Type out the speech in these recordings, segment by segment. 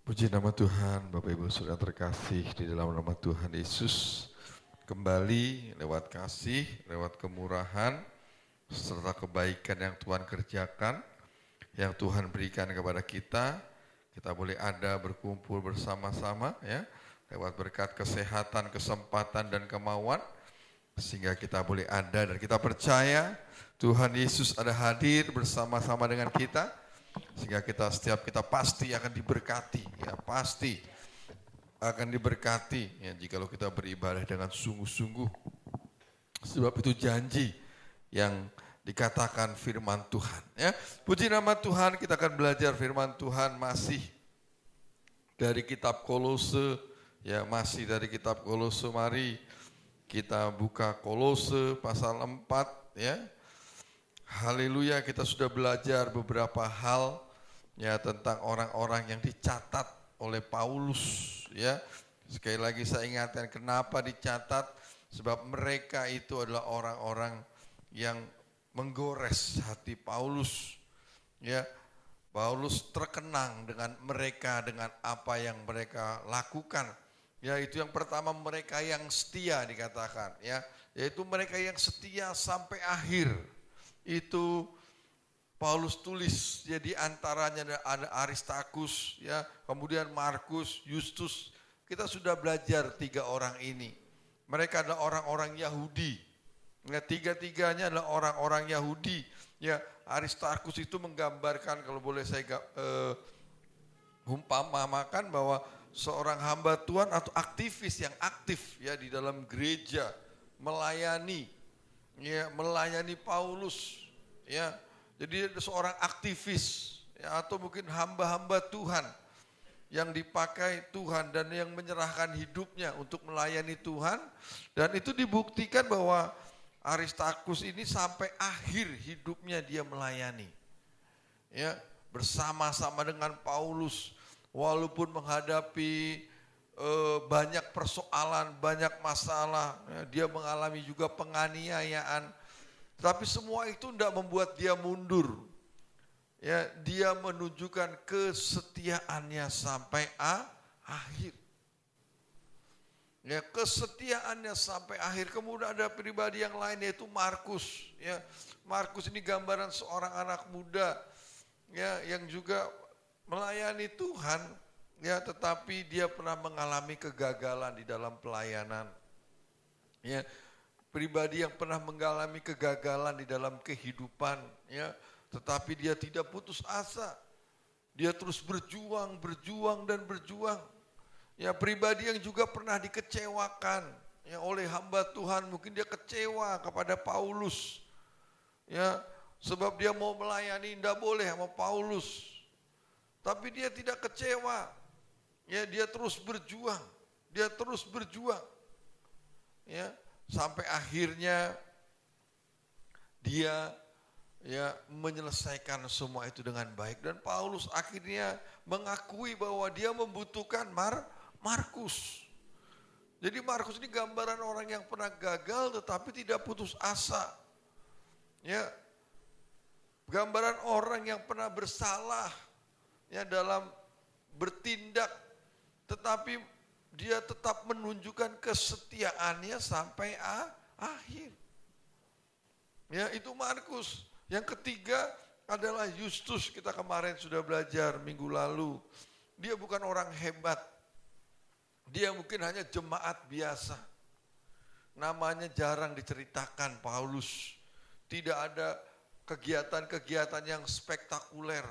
Puji nama Tuhan, Bapak Ibu Saudara terkasih di dalam nama Tuhan Yesus. Kembali lewat kasih, lewat kemurahan, serta kebaikan yang Tuhan kerjakan, yang Tuhan berikan kepada kita. Kita boleh ada berkumpul bersama-sama ya, lewat berkat kesehatan, kesempatan dan kemauan. Sehingga kita boleh ada dan kita percaya Tuhan Yesus ada hadir bersama-sama dengan kita. Sehingga setiap kita pasti akan diberkati, ya pasti akan diberkati ya jikalau kita beribadah dengan sungguh-sungguh. Sebab itu janji yang dikatakan firman Tuhan ya. Puji nama Tuhan, kita akan belajar firman Tuhan masih dari kitab Kolose ya, masih dari kitab Kolose. Mari kita buka Kolose pasal 4 ya. Haleluya, kita sudah belajar beberapa hal ya tentang orang-orang yang dicatat oleh Paulus ya. Sekali lagi saya ingatkan kenapa dicatat, sebab mereka itu adalah orang-orang yang menggores hati Paulus ya. Paulus terkenang dengan mereka, dengan apa yang mereka lakukan. Ya, itu yang pertama, mereka yang setia dikatakan ya, yaitu mereka yang setia sampai akhir. Itu Paulus tulis, jadi antaranya ada Aristarchus ya, kemudian Markus, Justus. Kita sudah belajar 3 orang ini. Mereka adalah orang-orang Yahudi. Ya, tiga-tiganya adalah orang-orang Yahudi. Ya, Aristarchus itu menggambarkan, kalau boleh saya umpamakan, bahwa seorang hamba Tuhan atau aktivis yang aktif ya di dalam gereja, melayani ya, melayani Paulus ya. Jadi seorang aktivis ya, atau mungkin hamba-hamba Tuhan yang dipakai Tuhan dan yang menyerahkan hidupnya untuk melayani Tuhan. Dan itu dibuktikan bahwa Aristarchus ini sampai akhir hidupnya dia melayani ya, bersama-sama dengan Paulus, walaupun menghadapi banyak persoalan, banyak masalah ya, dia mengalami juga penganiayaan, tapi semua itu tidak membuat dia mundur ya. Dia menunjukkan kesetiaannya sampai akhir ya, kesetiaannya sampai akhir. Kemudian ada pribadi yang lain, yaitu Markus ya. Markus ini gambaran seorang anak muda ya, yang juga melayani Tuhan ya, tetapi dia pernah mengalami kegagalan di dalam pelayanan ya. Pribadi yang pernah mengalami kegagalan di dalam kehidupan ya, tetapi dia tidak putus asa. Dia terus berjuang dan berjuang. Ya, pribadi yang juga pernah dikecewakan ya oleh hamba Tuhan. Mungkin dia kecewa kepada Paulus ya, sebab dia mau melayani tidak boleh sama Paulus. Tapi dia tidak kecewa ya, dia terus berjuang. Ya, sampai akhirnya dia ya menyelesaikan semua itu dengan baik. Dan Paulus akhirnya mengakui bahwa dia membutuhkan Markus. Jadi Markus ini gambaran orang yang pernah gagal tetapi tidak putus asa. Ya, gambaran orang yang pernah bersalah ya dalam bertindak, tetapi dia tetap menunjukkan kesetiaannya sampai akhir. Ya, itu Markus. Yang ketiga adalah Justus. Kita kemarin sudah belajar minggu lalu. Dia bukan orang hebat. Dia mungkin hanya jemaat biasa. Namanya jarang diceritakan Paulus. Tidak ada kegiatan-kegiatan yang spektakuler.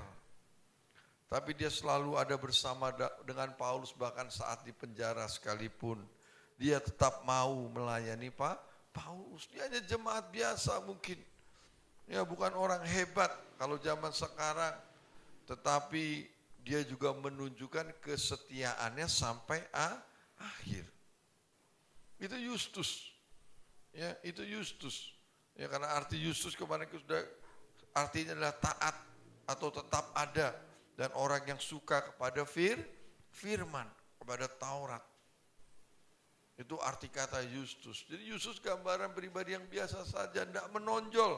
Tapi dia selalu ada bersama dengan Paulus, bahkan saat di penjara sekalipun. Dia tetap mau melayani Paulus. Dia hanya jemaat biasa mungkin. Ya, bukan orang hebat kalau zaman sekarang. Tetapi dia juga menunjukkan kesetiaannya sampai akhir. Itu Justus. Ya, itu Justus. Ya, karena arti Justus kemarin sudah artinya adalah taat atau tetap ada. Dan orang yang suka kepada firman, kepada Taurat. Itu arti kata Justus. Jadi Justus gambaran pribadi yang biasa saja, tidak menonjol.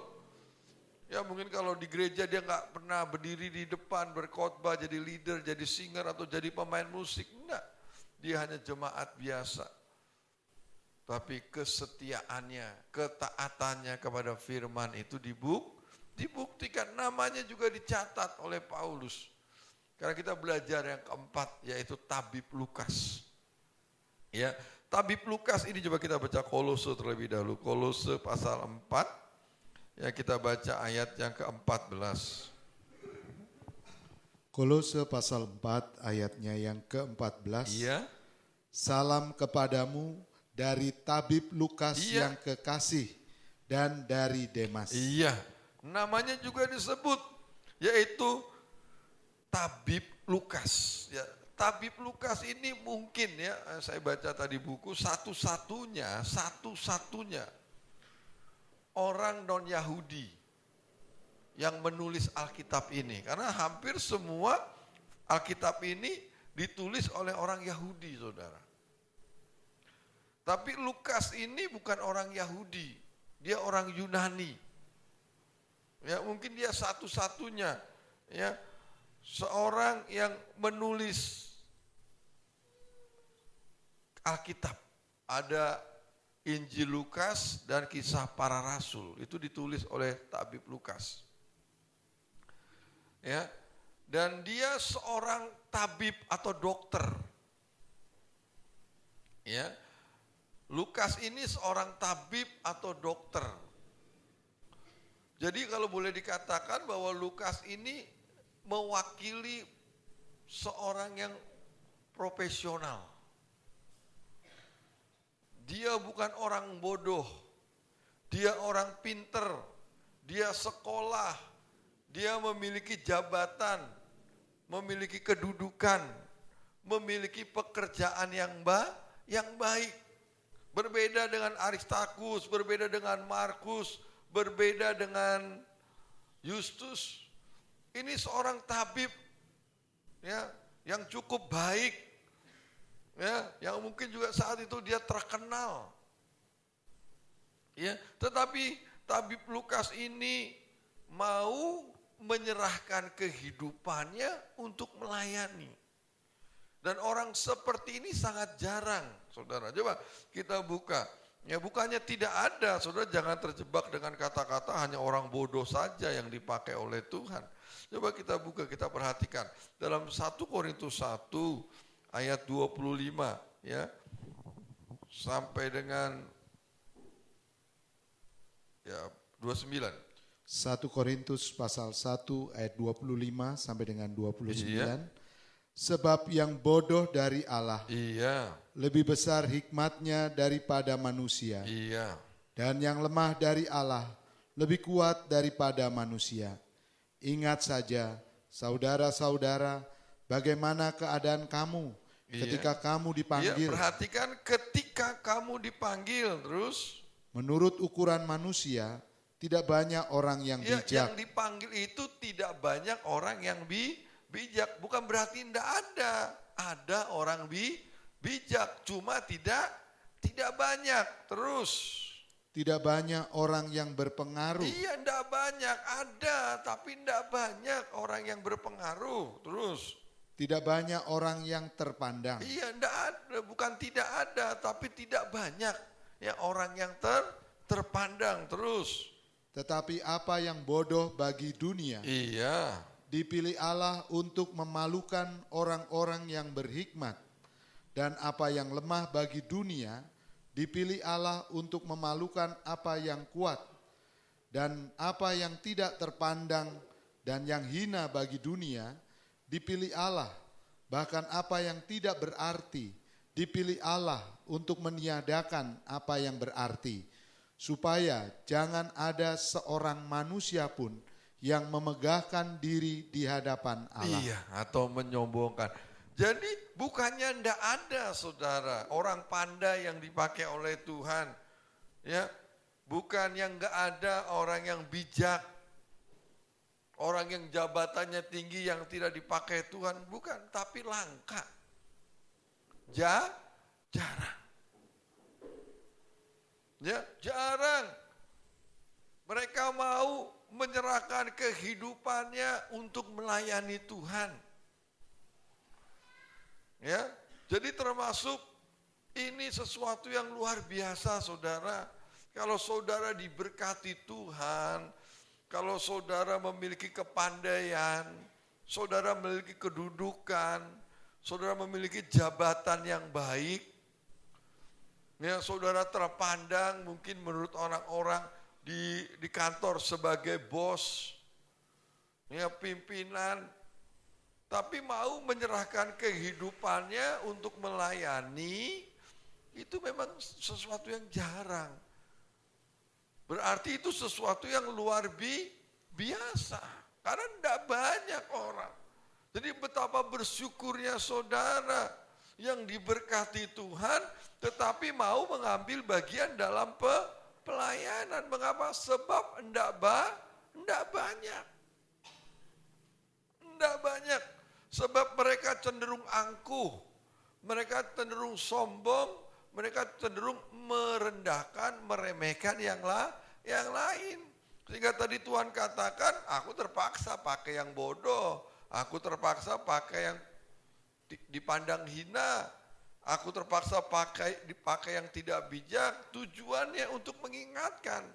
Ya mungkin kalau di gereja dia nggak pernah berdiri di depan berkhotbah, jadi leader, jadi singer atau jadi pemain musik. Enggak, dia hanya jemaat biasa. Tapi kesetiaannya, ketaatannya kepada firman itu dibuktikan. Namanya juga dicatat oleh Paulus. Karena kita belajar yang keempat, yaitu tabib Lukas. Ya, tabib Lukas ini coba kita baca Kolose terlebih dahulu. Kolose pasal 4. Ya, kita baca ayat yang ke-14. Kolose pasal 4 ayatnya yang ke-14. Iya. Salam kepadamu dari tabib Lukas Iya. yang kekasih dan dari Demas. Iya, namanya juga disebut, yaitu tabib Lukas. Ya, tabib Lukas ini mungkin ya, saya baca tadi buku, satu-satunya orang non-Yahudi yang menulis Alkitab ini. Karena hampir semua Alkitab ini ditulis oleh orang Yahudi, saudara. Tapi Lukas ini bukan orang Yahudi, dia orang Yunani. Ya, mungkin dia satu-satunya ya seorang yang menulis Alkitab. Ada Injil Lukas dan Kisah Para Rasul, itu ditulis oleh tabib Lukas. Ya, dan dia seorang tabib atau dokter. Ya, Lukas ini seorang tabib atau dokter. Jadi kalau boleh dikatakan bahwa Lukas ini mewakili seorang yang profesional. Dia bukan orang bodoh, dia orang pinter, dia sekolah, dia memiliki jabatan, memiliki kedudukan, memiliki pekerjaan yang baik. Berbeda dengan Aristarkus, berbeda dengan Markus, berbeda dengan Justus. Ini seorang tabib ya, yang cukup baik. Ya, yang mungkin juga saat itu dia terkenal. Ya, tetapi tabib Lukas ini mau menyerahkan kehidupannya untuk melayani. Dan orang seperti ini sangat jarang, saudara. Coba kita buka. Ya, bukannya tidak ada, saudara, jangan terjebak dengan kata-kata hanya orang bodoh saja yang dipakai oleh Tuhan. Coba kita buka, kita perhatikan. Dalam 1 Korintus 1 ayat 25 ya sampai dengan ya 29. 1 Korintus pasal 1 ayat 25 sampai dengan 29. Iya. Sebab yang bodoh dari Allah Iya. lebih besar hikmatnya daripada manusia. Iya. Dan yang lemah dari Allah lebih kuat daripada manusia. Ingat saja, saudara-saudara, bagaimana keadaan kamu ketika kamu dipanggil. Iya, perhatikan ketika kamu dipanggil, terus menurut ukuran manusia, tidak banyak orang yang bijak. Yang dipanggil itu tidak banyak orang yang bijak. Bukan berarti tidak ada. Ada orang bijak, cuma tidak banyak. Terus tidak banyak orang yang berpengaruh. Iya, tidak banyak. Ada, tapi tidak banyak orang yang berpengaruh. Terus tidak banyak orang yang terpandang. Iya, tidak ada. Bukan tidak ada, tapi tidak banyak ya orang yang terpandang. Terus tetapi apa yang bodoh bagi dunia, iya, dipilih Allah untuk memalukan orang-orang yang berhikmat. Dan apa yang lemah bagi dunia, dipilih Allah untuk memalukan apa yang kuat. Dan apa yang tidak terpandang dan yang hina bagi dunia, dipilih Allah. Bahkan apa yang tidak berarti, dipilih Allah untuk meniadakan apa yang berarti. Supaya jangan ada seorang manusia pun yang memegahkan diri di hadapan Allah. Iya, atau menyombongkan. Jadi bukannya ndak ada, saudara, orang pandai yang dipakai oleh Tuhan. Ya, bukan yang nggak ada orang yang bijak, orang yang jabatannya tinggi yang tidak dipakai Tuhan, bukan, tapi langka. Jarang. Ya, jarang. Mereka mau menyerahkan kehidupannya untuk melayani Tuhan. Ya, jadi termasuk ini sesuatu yang luar biasa, saudara. Kalau saudara diberkati Tuhan, kalau saudara memiliki kepandaian, saudara memiliki kedudukan, saudara memiliki jabatan yang baik, ya, saudara terpandang mungkin menurut orang-orang di kantor sebagai bos, ya, pimpinan, tapi mau menyerahkan kehidupannya untuk melayani, itu memang sesuatu yang jarang. Berarti itu sesuatu yang luar biasa. Karena tidak banyak orang. Jadi betapa bersyukurnya saudara yang diberkati Tuhan, tetapi mau mengambil bagian dalam pelayanan. Mengapa? Sebab tidak banyak. Tidak banyak. Sebab mereka cenderung angkuh, mereka cenderung sombong, mereka cenderung merendahkan, meremehkan yang lain. Sehingga tadi Tuhan katakan, aku terpaksa pakai yang bodoh, aku terpaksa pakai yang dipandang hina, aku terpaksa dipakai yang tidak bijak. Tujuannya untuk mengingatkan,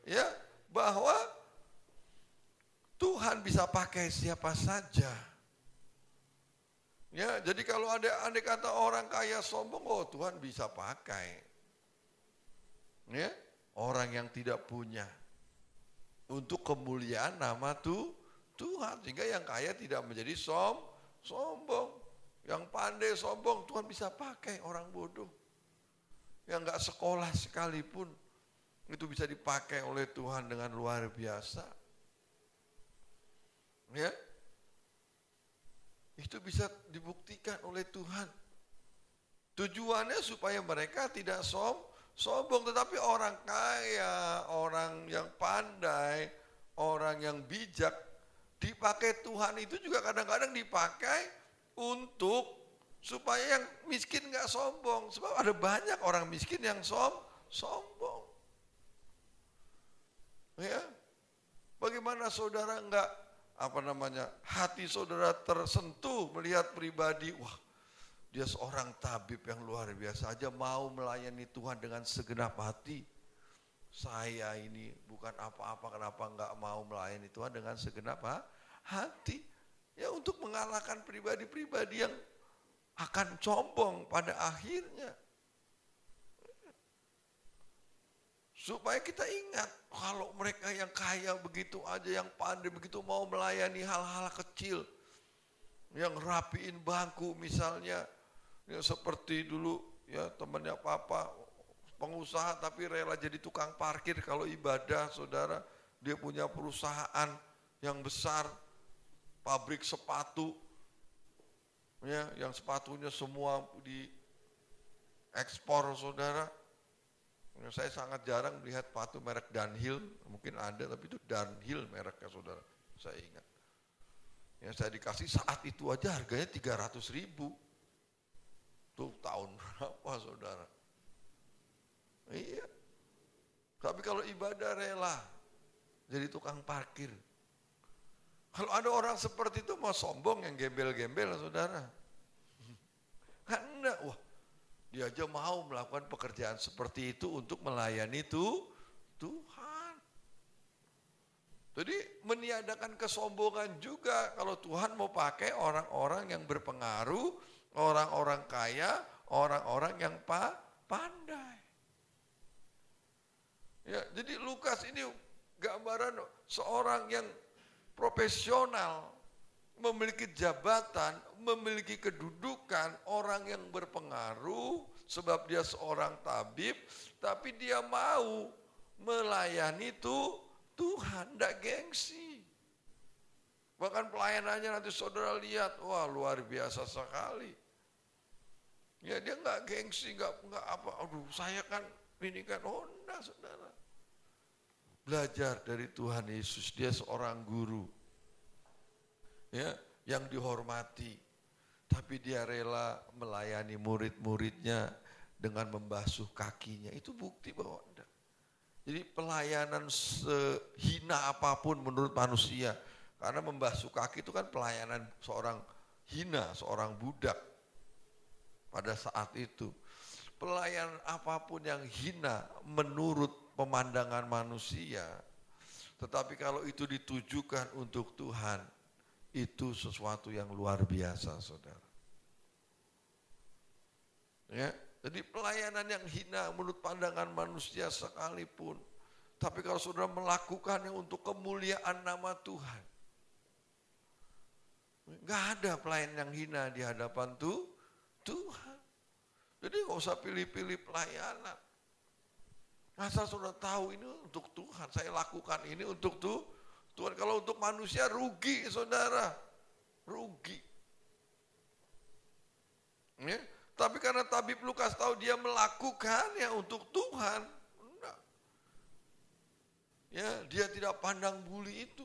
ya, bahwa Tuhan bisa pakai siapa saja. Ya, jadi kalau andai kata orang kaya sombong, oh Tuhan bisa pakai. Ya, orang yang tidak punya untuk kemuliaan nama Tuhan, sehingga yang kaya tidak menjadi sombong, yang pandai sombong, Tuhan bisa pakai orang bodoh, yang nggak sekolah sekalipun, itu bisa dipakai oleh Tuhan dengan luar biasa. Ya. Itu bisa dibuktikan oleh Tuhan. Tujuannya supaya mereka tidak sombong, tetapi orang kaya, orang yang pandai, orang yang bijak, dipakai Tuhan itu juga kadang-kadang dipakai untuk supaya yang miskin nggak sombong. Sebab ada banyak orang miskin yang sombong. Ya, bagaimana saudara hati saudara tersentuh melihat pribadi, wah, dia seorang tabib yang luar biasa aja mau melayani Tuhan dengan segenap hati. Saya ini bukan apa-apa, kenapa enggak mau melayani Tuhan dengan segenap hati? Ya, untuk mengalahkan pribadi-pribadi yang akan sombong pada akhirnya. Supaya kita ingat, kalau mereka yang kaya begitu aja, yang pandai begitu mau melayani hal-hal kecil, yang rapiin bangku misalnya, ya seperti dulu ya temannya papa, pengusaha tapi rela jadi tukang parkir kalau ibadah, saudara. Dia punya perusahaan yang besar, pabrik sepatu, ya, yang sepatunya semua diekspor, saudara. Saya sangat jarang melihat sepatu merek Dunhill, mungkin ada, tapi itu Dunhill mereknya, saudara. Saya ingat. Yang saya dikasih saat itu aja harganya 300.000. Tuh tahun berapa, saudara? Iya. Tapi kalau ibadah rela jadi tukang parkir. Kalau ada orang seperti itu mau sombong yang gembel-gembel, saudara. Kan enggak, wah. Dia aja mau melakukan pekerjaan seperti itu untuk melayani Tuhan. Jadi meniadakan kesombongan juga kalau Tuhan mau pakai orang-orang yang berpengaruh, orang-orang kaya, orang-orang yang pandai. Ya, jadi Lukas ini gambaran seorang yang profesional, memiliki jabatan, memiliki kedudukan, orang yang berpengaruh sebab dia seorang tabib, tapi dia mau melayani Tuhan, tidak gengsi. Bahkan pelayanannya nanti saudara lihat, wah luar biasa sekali. Ya dia nggak gengsi, nggak apa, aduh saya kan ini kan, oh enggak, saudara. Belajar dari Tuhan Yesus, dia seorang guru. Ya, yang dihormati, tapi dia rela melayani murid-muridnya dengan membasuh kakinya. Itu bukti bahwa enggak. Jadi pelayanan sehina apapun menurut manusia. Karena membasuh kaki itu kan pelayanan seorang hina, seorang budak pada saat itu. Pelayanan apapun yang hina menurut pemandangan manusia. Tetapi kalau itu ditujukan untuk Tuhan, itu sesuatu yang luar biasa, saudara. Ya, jadi pelayanan yang hina menurut pandangan manusia sekalipun. Tapi kalau saudara melakukannya untuk kemuliaan nama Tuhan. Enggak ada pelayan yang hina di hadapan Tuhan. Jadi enggak usah pilih-pilih pelayanan. Masa saudara tahu ini untuk Tuhan, saya lakukan ini untuk Tuhan. Kalau untuk manusia rugi, saudara. Rugi. Ya. Tapi karena tabib Lukas tahu dia melakukannya untuk Tuhan. Enggak. Ya, dia tidak pandang buli itu.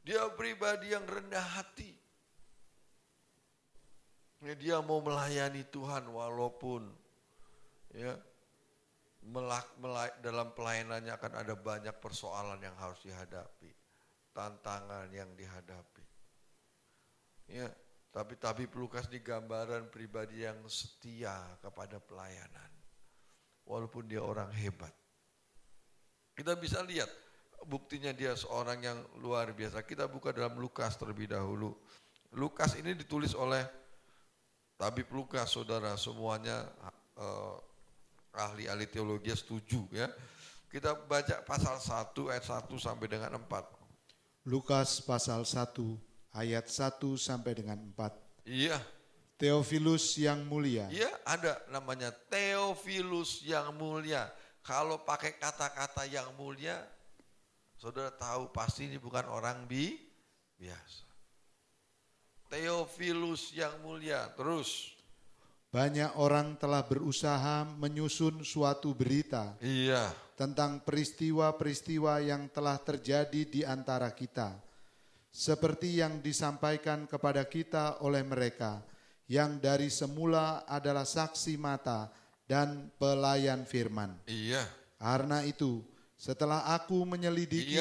Dia pribadi yang rendah hati. Ya, dia mau melayani Tuhan walaupun ya dalam pelayanannya akan ada banyak persoalan yang harus dihadapi. Tantangan yang dihadapi. Ya. Tapi tabib Lukas ini gambaran pribadi yang setia kepada pelayanan. Walaupun dia orang hebat. Kita bisa lihat buktinya dia seorang yang luar biasa. Kita buka dalam Lukas terlebih dahulu. Lukas ini ditulis oleh tabib Lukas, saudara. Semuanya ahli-ahli teologi setuju ya. Kita baca pasal 1 ayat 1 sampai dengan 4. Lukas pasal 1 ayat 1 sampai dengan 4. Iya. Theophilus yang mulia. Iya, ada namanya Theophilus yang mulia. Kalau pakai kata-kata yang mulia, saudara tahu pasti ini bukan orang biasa. Theophilus yang mulia. Terus. Banyak orang telah berusaha menyusun suatu berita. Iya. Tentang peristiwa-peristiwa yang telah terjadi di antara kita. Seperti yang disampaikan kepada kita oleh mereka, yang dari semula adalah saksi mata dan pelayan firman. Iya. Karena itu, setelah aku menyelidiki,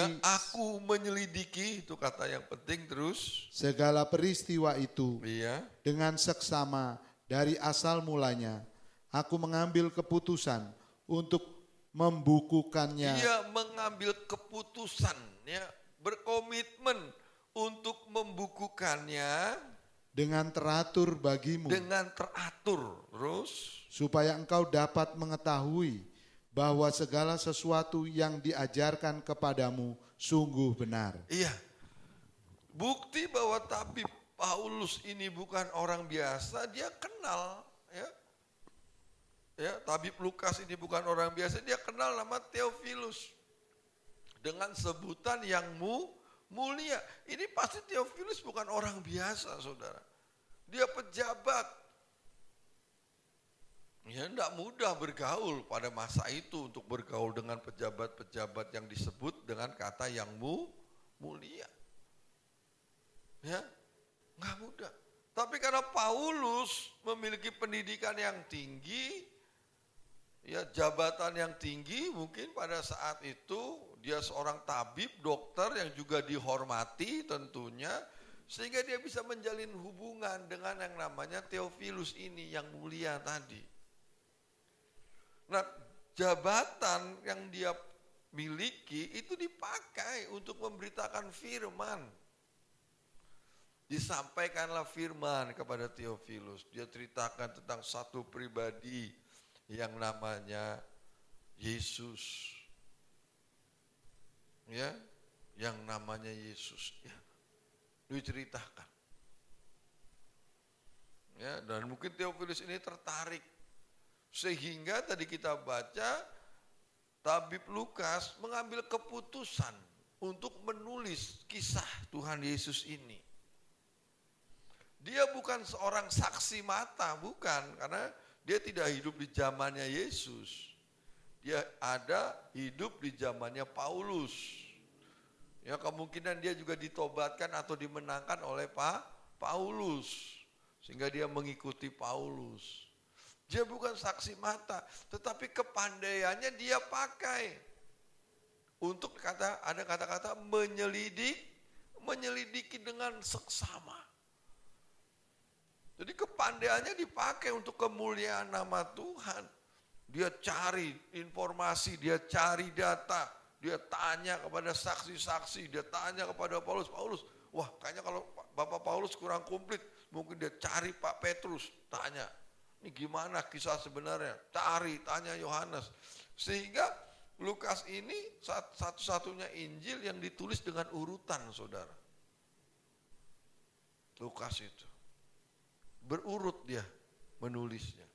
itu kata yang penting terus. Segala peristiwa itu, iya. Dengan seksama dari asal mulanya, aku mengambil keputusan untuk membukukannya. Ia mengambil keputusan, ya, berkomitmen untuk membukukannya dengan teratur bagimu. Dengan teratur, terus supaya engkau dapat mengetahui bahwa segala sesuatu yang diajarkan kepadamu sungguh benar. Iya. Bukti bahwa tabib Paulus ini bukan orang biasa, dia kenal, ya. Ya, tabib Lukas ini bukan orang biasa, dia kenal nama Theophilus dengan sebutan yang mulia. Ini pasti Theophilus bukan orang biasa, saudara. Dia pejabat. Ya, tidak mudah bergaul pada masa itu untuk bergaul dengan pejabat-pejabat yang disebut dengan kata yang mulia. Ya, nggak mudah. Tapi karena Paulus memiliki pendidikan yang tinggi, ya jabatan yang tinggi, mungkin pada saat itu dia seorang tabib, dokter yang juga dihormati tentunya, sehingga dia bisa menjalin hubungan dengan yang namanya Theophilus ini yang mulia tadi. Nah, jabatan yang dia miliki itu dipakai untuk memberitakan firman. Disampaikanlah firman kepada Theophilus. Dia ceritakan tentang satu pribadi yang namanya Yesus. Ya, yang namanya Yesus. Ya, diceritakan. Ya, dan mungkin Theophilus ini tertarik. Sehingga tadi kita baca, tabib Lukas mengambil keputusan untuk menulis kisah Tuhan Yesus ini. Dia bukan seorang saksi mata, bukan, karena dia tidak hidup di zamannya Yesus. Dia ada hidup di zamannya Paulus. Ya, kemungkinan dia juga ditobatkan atau dimenangkan oleh Paulus. Sehingga dia mengikuti Paulus. Dia bukan saksi mata, tetapi kepandaiannya dia pakai. Untuk ada kata-kata menyelidiki dengan seksama. Jadi kepandaiannya dipakai untuk kemuliaan nama Tuhan. Dia cari informasi, dia cari data, dia tanya kepada saksi-saksi, dia tanya kepada Paulus. Wah kayaknya kalau Bapak Paulus kurang komplit, mungkin dia cari Pak Petrus, tanya. Ini gimana kisah sebenarnya? Tanya Yohanes. Sehingga Lukas ini satu-satunya Injil yang ditulis dengan urutan, saudara. Lukas itu. Berurut dia menulisnya.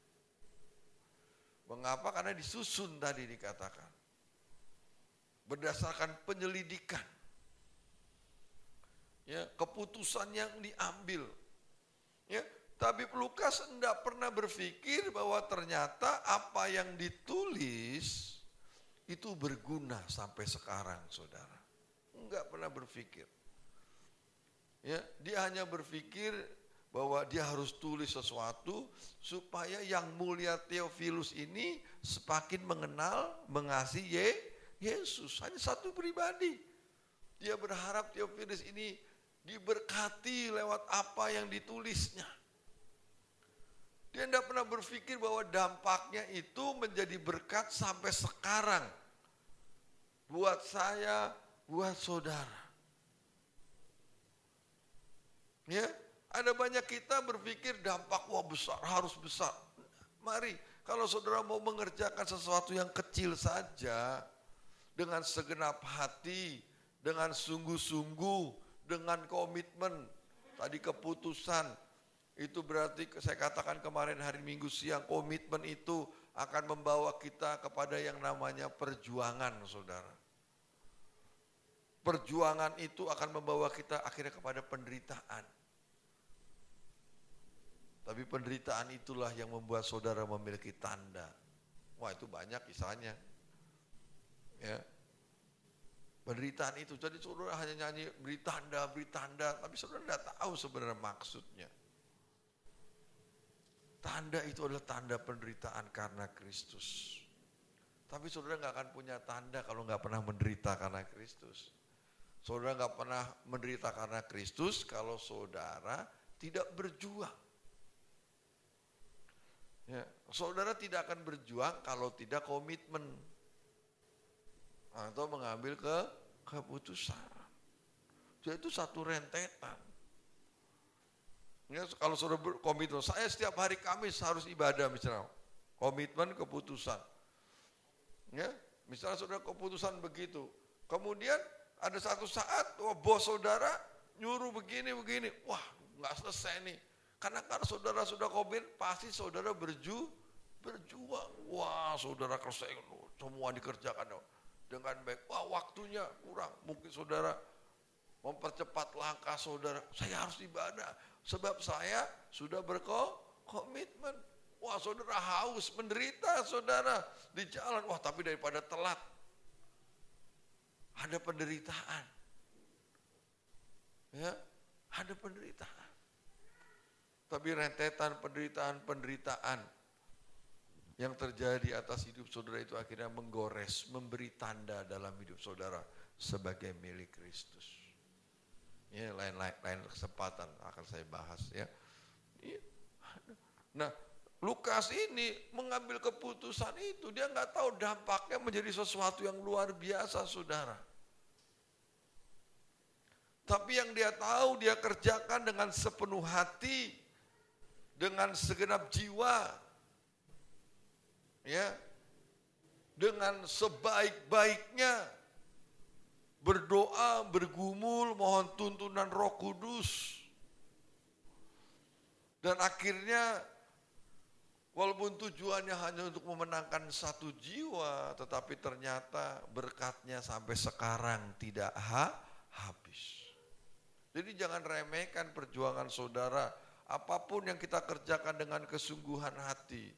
Mengapa? Karena disusun tadi dikatakan. Berdasarkan penyelidikan. Ya, keputusan yang diambil. Ya, tapi Lukas tidak pernah berpikir bahwa ternyata apa yang ditulis itu berguna sampai sekarang, saudara. Enggak pernah berpikir. Ya, dia hanya berpikir bahwa dia harus tulis sesuatu supaya yang mulia Theophilus ini semakin mengenal, mengasihi Yesus. Hanya satu pribadi. Dia berharap Theophilus ini diberkati lewat apa yang ditulisnya. Dia tidak pernah berpikir bahwa dampaknya itu menjadi berkat sampai sekarang. Buat saya, buat saudara. Ya, ada banyak kita berpikir dampak besar, harus besar. Mari, kalau saudara mau mengerjakan sesuatu yang kecil saja, dengan segenap hati, dengan sungguh-sungguh, dengan komitmen, tadi keputusan, itu berarti saya katakan kemarin hari Minggu siang, komitmen itu akan membawa kita kepada yang namanya perjuangan, saudara. Perjuangan itu akan membawa kita akhirnya kepada penderitaan. Tapi penderitaan itulah yang membuat saudara memiliki tanda. Wah itu banyak kisahnya. Ya. Penderitaan itu, jadi saudara hanya nyanyi beri tanda, tapi saudara tidak tahu sebenarnya maksudnya. Tanda itu adalah tanda penderitaan karena Kristus. Tapi saudara nggak akan punya tanda kalau nggak pernah menderita karena Kristus. Saudara nggak pernah menderita karena Kristus kalau saudara tidak berjuang. Ya, saudara tidak akan berjuang kalau tidak komitmen atau mengambil keputusan. Jadi itu satu rentetan. Ya, kalau saudara berkomitmen, saya setiap hari Kamis harus ibadah misalnya, komitmen keputusan. Ya, misalnya saudara keputusan begitu, kemudian ada satu saat, bos saudara nyuruh begini, wah nggak selesai nih. Karena saudara sudah komit, pasti saudara berjuang. Wah saudara kerja semua dikerjakan dengan baik. Wah waktunya kurang, mungkin saudara mempercepat langkah saudara. Saya harus ibadah, sebab saya sudah berkomitmen. Wah saudara haus, menderita saudara di jalan. Wah tapi daripada telat, ada penderitaan. Ya, ada penderitaan. Tapi rentetan penderitaan yang terjadi atas hidup saudara itu akhirnya menggores, memberi tanda dalam hidup saudara sebagai milik Kristus. Ya, lain kesempatan akan saya bahas ya. Nah, Lukas ini mengambil keputusan itu, dia nggak tahu dampaknya menjadi sesuatu yang luar biasa, saudara. Tapi yang dia tahu, dia kerjakan dengan sepenuh hati, dengan segenap jiwa, ya, dengan sebaik-baiknya, berdoa, bergumul, mohon tuntunan Roh Kudus, dan akhirnya walaupun tujuannya hanya untuk memenangkan satu jiwa, tetapi ternyata berkatnya sampai sekarang tidak habis. Jadi jangan remehkan perjuangan saudara. Apapun yang kita kerjakan dengan kesungguhan hati,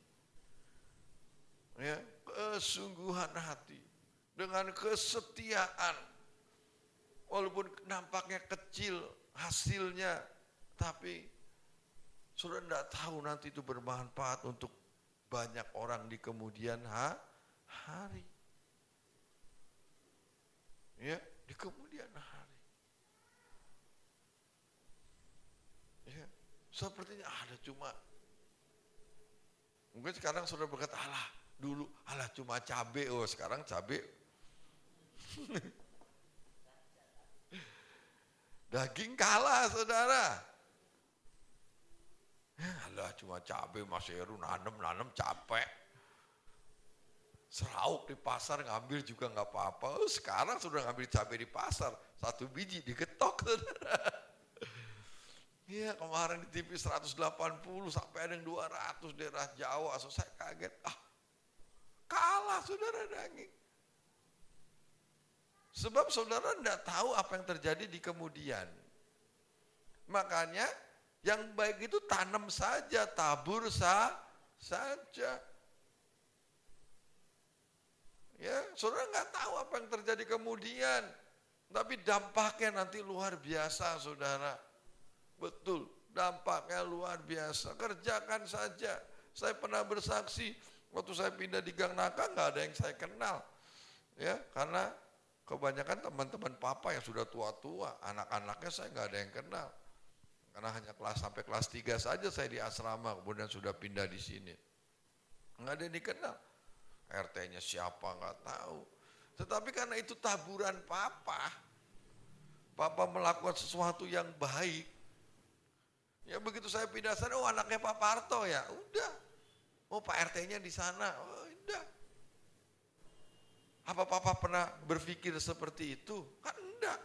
ya, kesungguhan hati, dengan kesetiaan, walaupun nampaknya kecil hasilnya, tapi saudara tidak tahu nanti itu bermanfaat untuk banyak orang di kemudian hari. Ya, di kemudian hari. Ya, sepertinya ada cuma, mungkin sekarang sudah berkata, alah dulu, alah cuma cabai, oh sekarang cabai. Daging kalah saudara. Alah cuma cabai Mas Heru nanem capek. Serauk di pasar ngambil juga nggak apa-apa. Oh, sekarang sudah ngambil cabai di pasar, 1 biji digetok saudara. Iya kemarin di TV 180 sampai ada yang 200 daerah Jawa. So, saya kaget, kalah saudara daging. Sebab saudara tidak tahu apa yang terjadi di kemudian. Makanya yang baik itu tanam saja, tabur saja. Ya, saudara nggak tahu apa yang terjadi kemudian. Tapi dampaknya nanti luar biasa saudara. Betul, dampaknya luar biasa. Kerjakan saja. Saya pernah bersaksi, waktu saya pindah di Gang Naka nggak ada yang saya kenal. Ya, karena kebanyakan teman-teman papa yang sudah tua-tua, anak-anaknya saya nggak ada yang kenal. Karena hanya sampai kelas 3 saja saya di asrama, kemudian sudah pindah di sini. Nggak ada yang dikenal. RT-nya siapa nggak tahu. Tetapi karena itu taburan papa melakukan sesuatu yang baik. Ya begitu saya pindah sana, oh anaknya Pak Parto ya, udah. Oh Pak RT-nya di sana, oh udah. Apa papa pernah berpikir seperti itu? Kan enggak.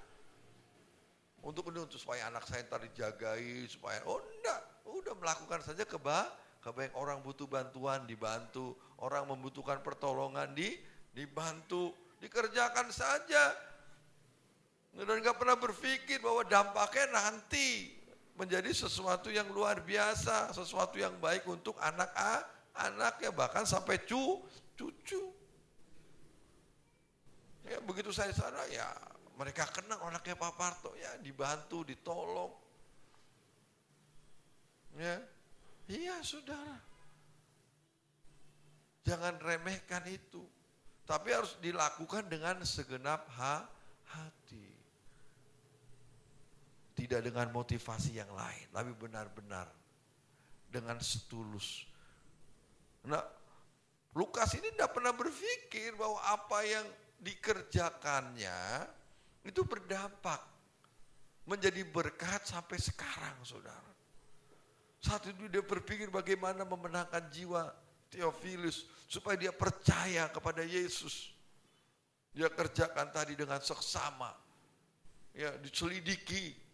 Untuk supaya anak saya ntar dijagai, supaya, oh enggak. Udah melakukan saja kebaik orang butuh bantuan dibantu, orang membutuhkan pertolongan dibantu, dikerjakan saja. Dan enggak pernah berpikir bahwa dampaknya nanti menjadi sesuatu yang luar biasa, sesuatu yang baik untuk anak-anaknya, bahkan sampai cucu. Ya begitu saya sana ya mereka kenal anaknya Pak Parto, ya dibantu, ditolong. Ya, iya saudara. Jangan remehkan itu, tapi harus dilakukan dengan segenap hati. Tidak dengan motivasi yang lain, tapi benar-benar dengan setulus. Nah, Lukas ini tidak pernah berpikir bahwa apa yang dikerjakannya itu berdampak menjadi berkat sampai sekarang, saudara. Saat itu dia berpikir bagaimana memenangkan jiwa Theophilus supaya dia percaya kepada Yesus. Dia kerjakan tadi dengan seksama, ya diselidiki.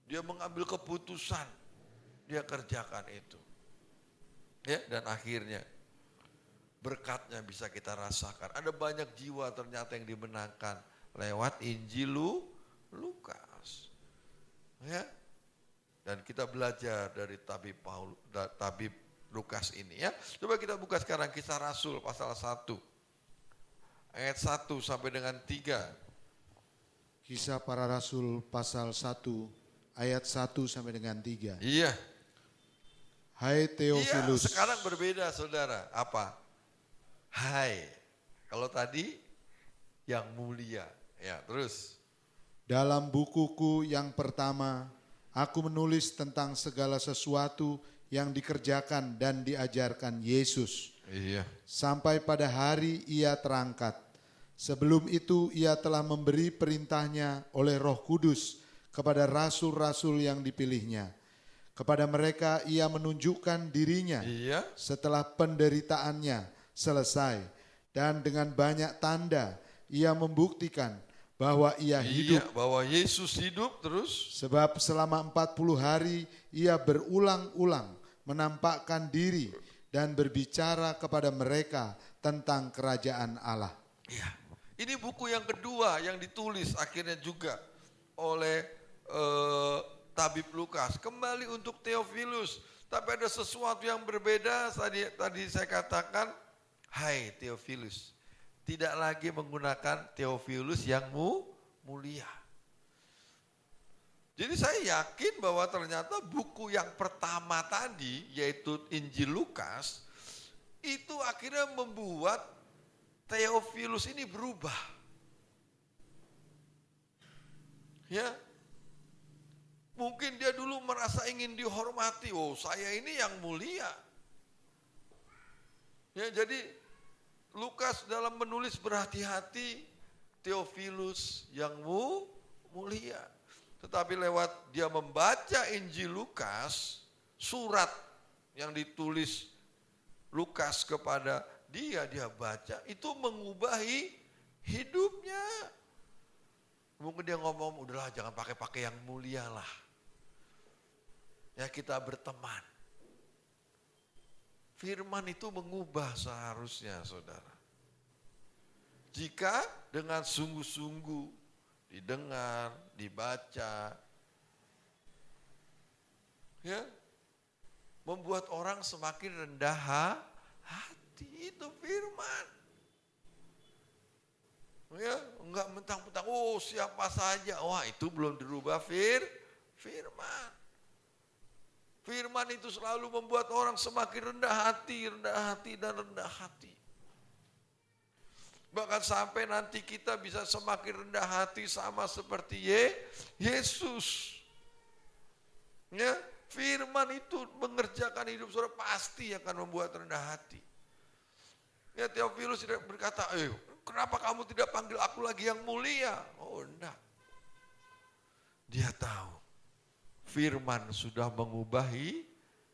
Dia mengambil keputusan, dia kerjakan itu. Ya, dan akhirnya berkatnya bisa kita rasakan. Ada banyak jiwa ternyata yang dimenangkan lewat Injil Lukas. Ya. Dan kita belajar dari tabib Lukas ini ya. Coba kita buka sekarang Kisah Rasul pasal 1. Ayat 1 sampai dengan 3. Kisah Para Rasul pasal 1 ayat 1 sampai dengan 3. Iya. Hai Theophilus. Iya, sekarang berbeda saudara. Apa? Hai. Kalau tadi yang mulia. Ya, terus. Dalam bukuku yang pertama, aku menulis tentang segala sesuatu yang dikerjakan dan diajarkan Yesus. Iya. Sampai pada hari ia terangkat. Sebelum itu ia telah memberi perintahnya oleh Roh Kudus kepada rasul-rasul yang dipilihnya. Kepada mereka ia menunjukkan dirinya setelah penderitaannya selesai. Dan dengan banyak tanda ia membuktikan bahwa ia hidup. Bahwa Yesus hidup terus. Sebab selama 40 hari ia berulang-ulang menampakkan diri dan berbicara kepada mereka tentang kerajaan Allah. Iya. Ini buku yang kedua yang ditulis akhirnya juga oleh tabib Lukas, kembali untuk Theophilus, tapi ada sesuatu yang berbeda. Tadi saya katakan, hai Theophilus, tidak lagi menggunakan Theophilus yang mulia. Jadi saya yakin bahwa ternyata buku yang pertama tadi, yaitu Injil Lukas, itu akhirnya membuat Theophilus ini berubah. Ya, mungkin dia dulu merasa ingin dihormati. Oh, saya ini yang mulia. Ya, jadi Lukas dalam menulis berhati-hati, Theophilus yang mulia. Tetapi lewat dia membaca Injil Lukas, surat yang ditulis Lukas kepada dia baca, itu mengubahi hidupnya. Mungkin dia ngomong, udahlah jangan pakai yang mulia lah. Ya, kita berteman. Firman itu mengubah seharusnya, saudara. Jika dengan sungguh-sungguh didengar, dibaca, ya, membuat orang semakin rendah hati. Itu firman. Ya, enggak mentang-mentang, oh siapa saja. Wah, itu belum dirubah firman. Firman itu selalu membuat orang semakin rendah hati dan rendah hati. Bahkan sampai nanti kita bisa semakin rendah hati sama seperti Yesus. Ya, firman itu mengerjakan hidup saudara pasti akan membuat rendah hati. Ya, Theophilus berkata, kenapa kamu tidak panggil aku lagi yang mulia? Oh, enggak. Dia tahu firman sudah mengubahi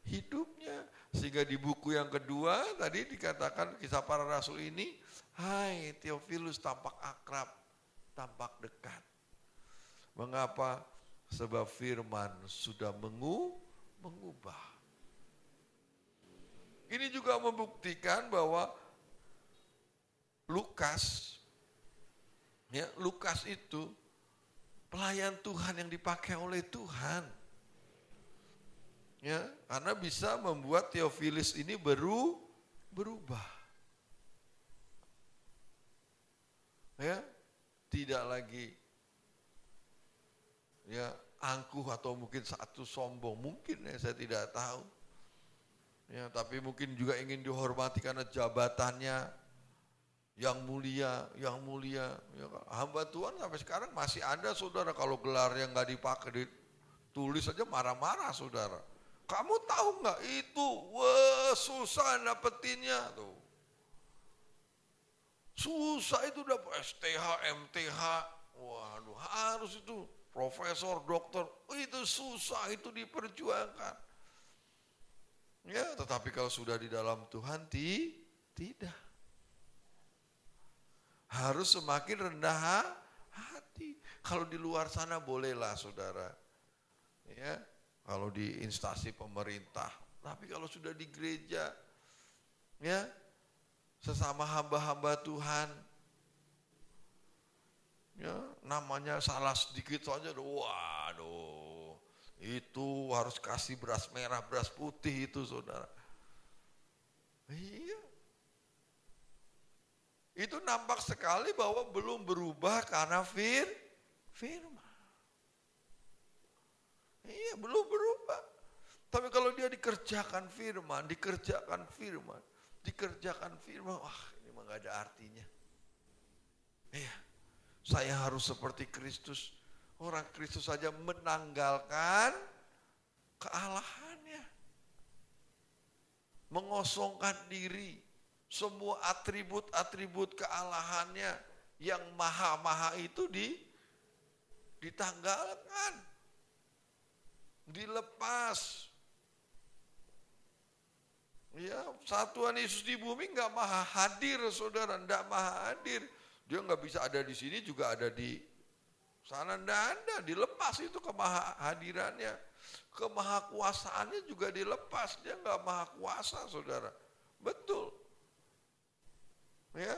hidupnya. Sehingga di buku yang kedua tadi dikatakan Kisah Para Rasul ini, hai Theophilus, tampak akrab, tampak dekat. Mengapa? Sebab firman sudah mengubah. Ini juga membuktikan bahwa Lukas itu pelayan Tuhan yang dipakai oleh Tuhan. Ya, karena bisa membuat Theophilus ini berubah. Ya, tidak lagi ya angkuh atau mungkin satu sombong, mungkin ya, saya tidak tahu. Ya, tapi mungkin juga ingin dihormati karena jabatannya yang mulia. Ya, hamba Tuhan sampai sekarang masih ada, saudara, kalau gelar yang nggak dipakai ditulis saja marah-marah, saudara. Kamu tahu nggak itu, susah dapetinnya tuh. Susah itu dapat STH, MTH, waduh harus itu profesor, dokter, itu susah, itu diperjuangkan. Ya, tetapi kalau sudah di dalam Tuhan tidak. Harus semakin rendah hati. Kalau di luar sana bolehlah, saudara. Ya, kalau di instansi pemerintah. Tapi kalau sudah di gereja, ya, sesama hamba-hamba Tuhan, ya, namanya salah sedikit saja, waduh, itu harus kasih beras merah, beras putih itu, saudara. Iya. Itu nampak sekali bahwa belum berubah karena firman. Iya, belum berubah. Tapi kalau dia dikerjakan firman, wah ini mah gak ada artinya. Iya, saya harus seperti Kristus. Orang Kristus saja menanggalkan kealahannya. Mengosongkan diri. Semua atribut-atribut kealahannya yang maha-maha itu ditanggalkan, dilepas. Ya, satuan Yesus di bumi nggak maha hadir, saudara, nggak maha hadir. Dia nggak bisa ada di sini juga ada di sana, nggak ada, dilepas itu kemahadirannya, kemahakuasaannya juga dilepas. Dia nggak maha kuasa, saudara, betul. Ya,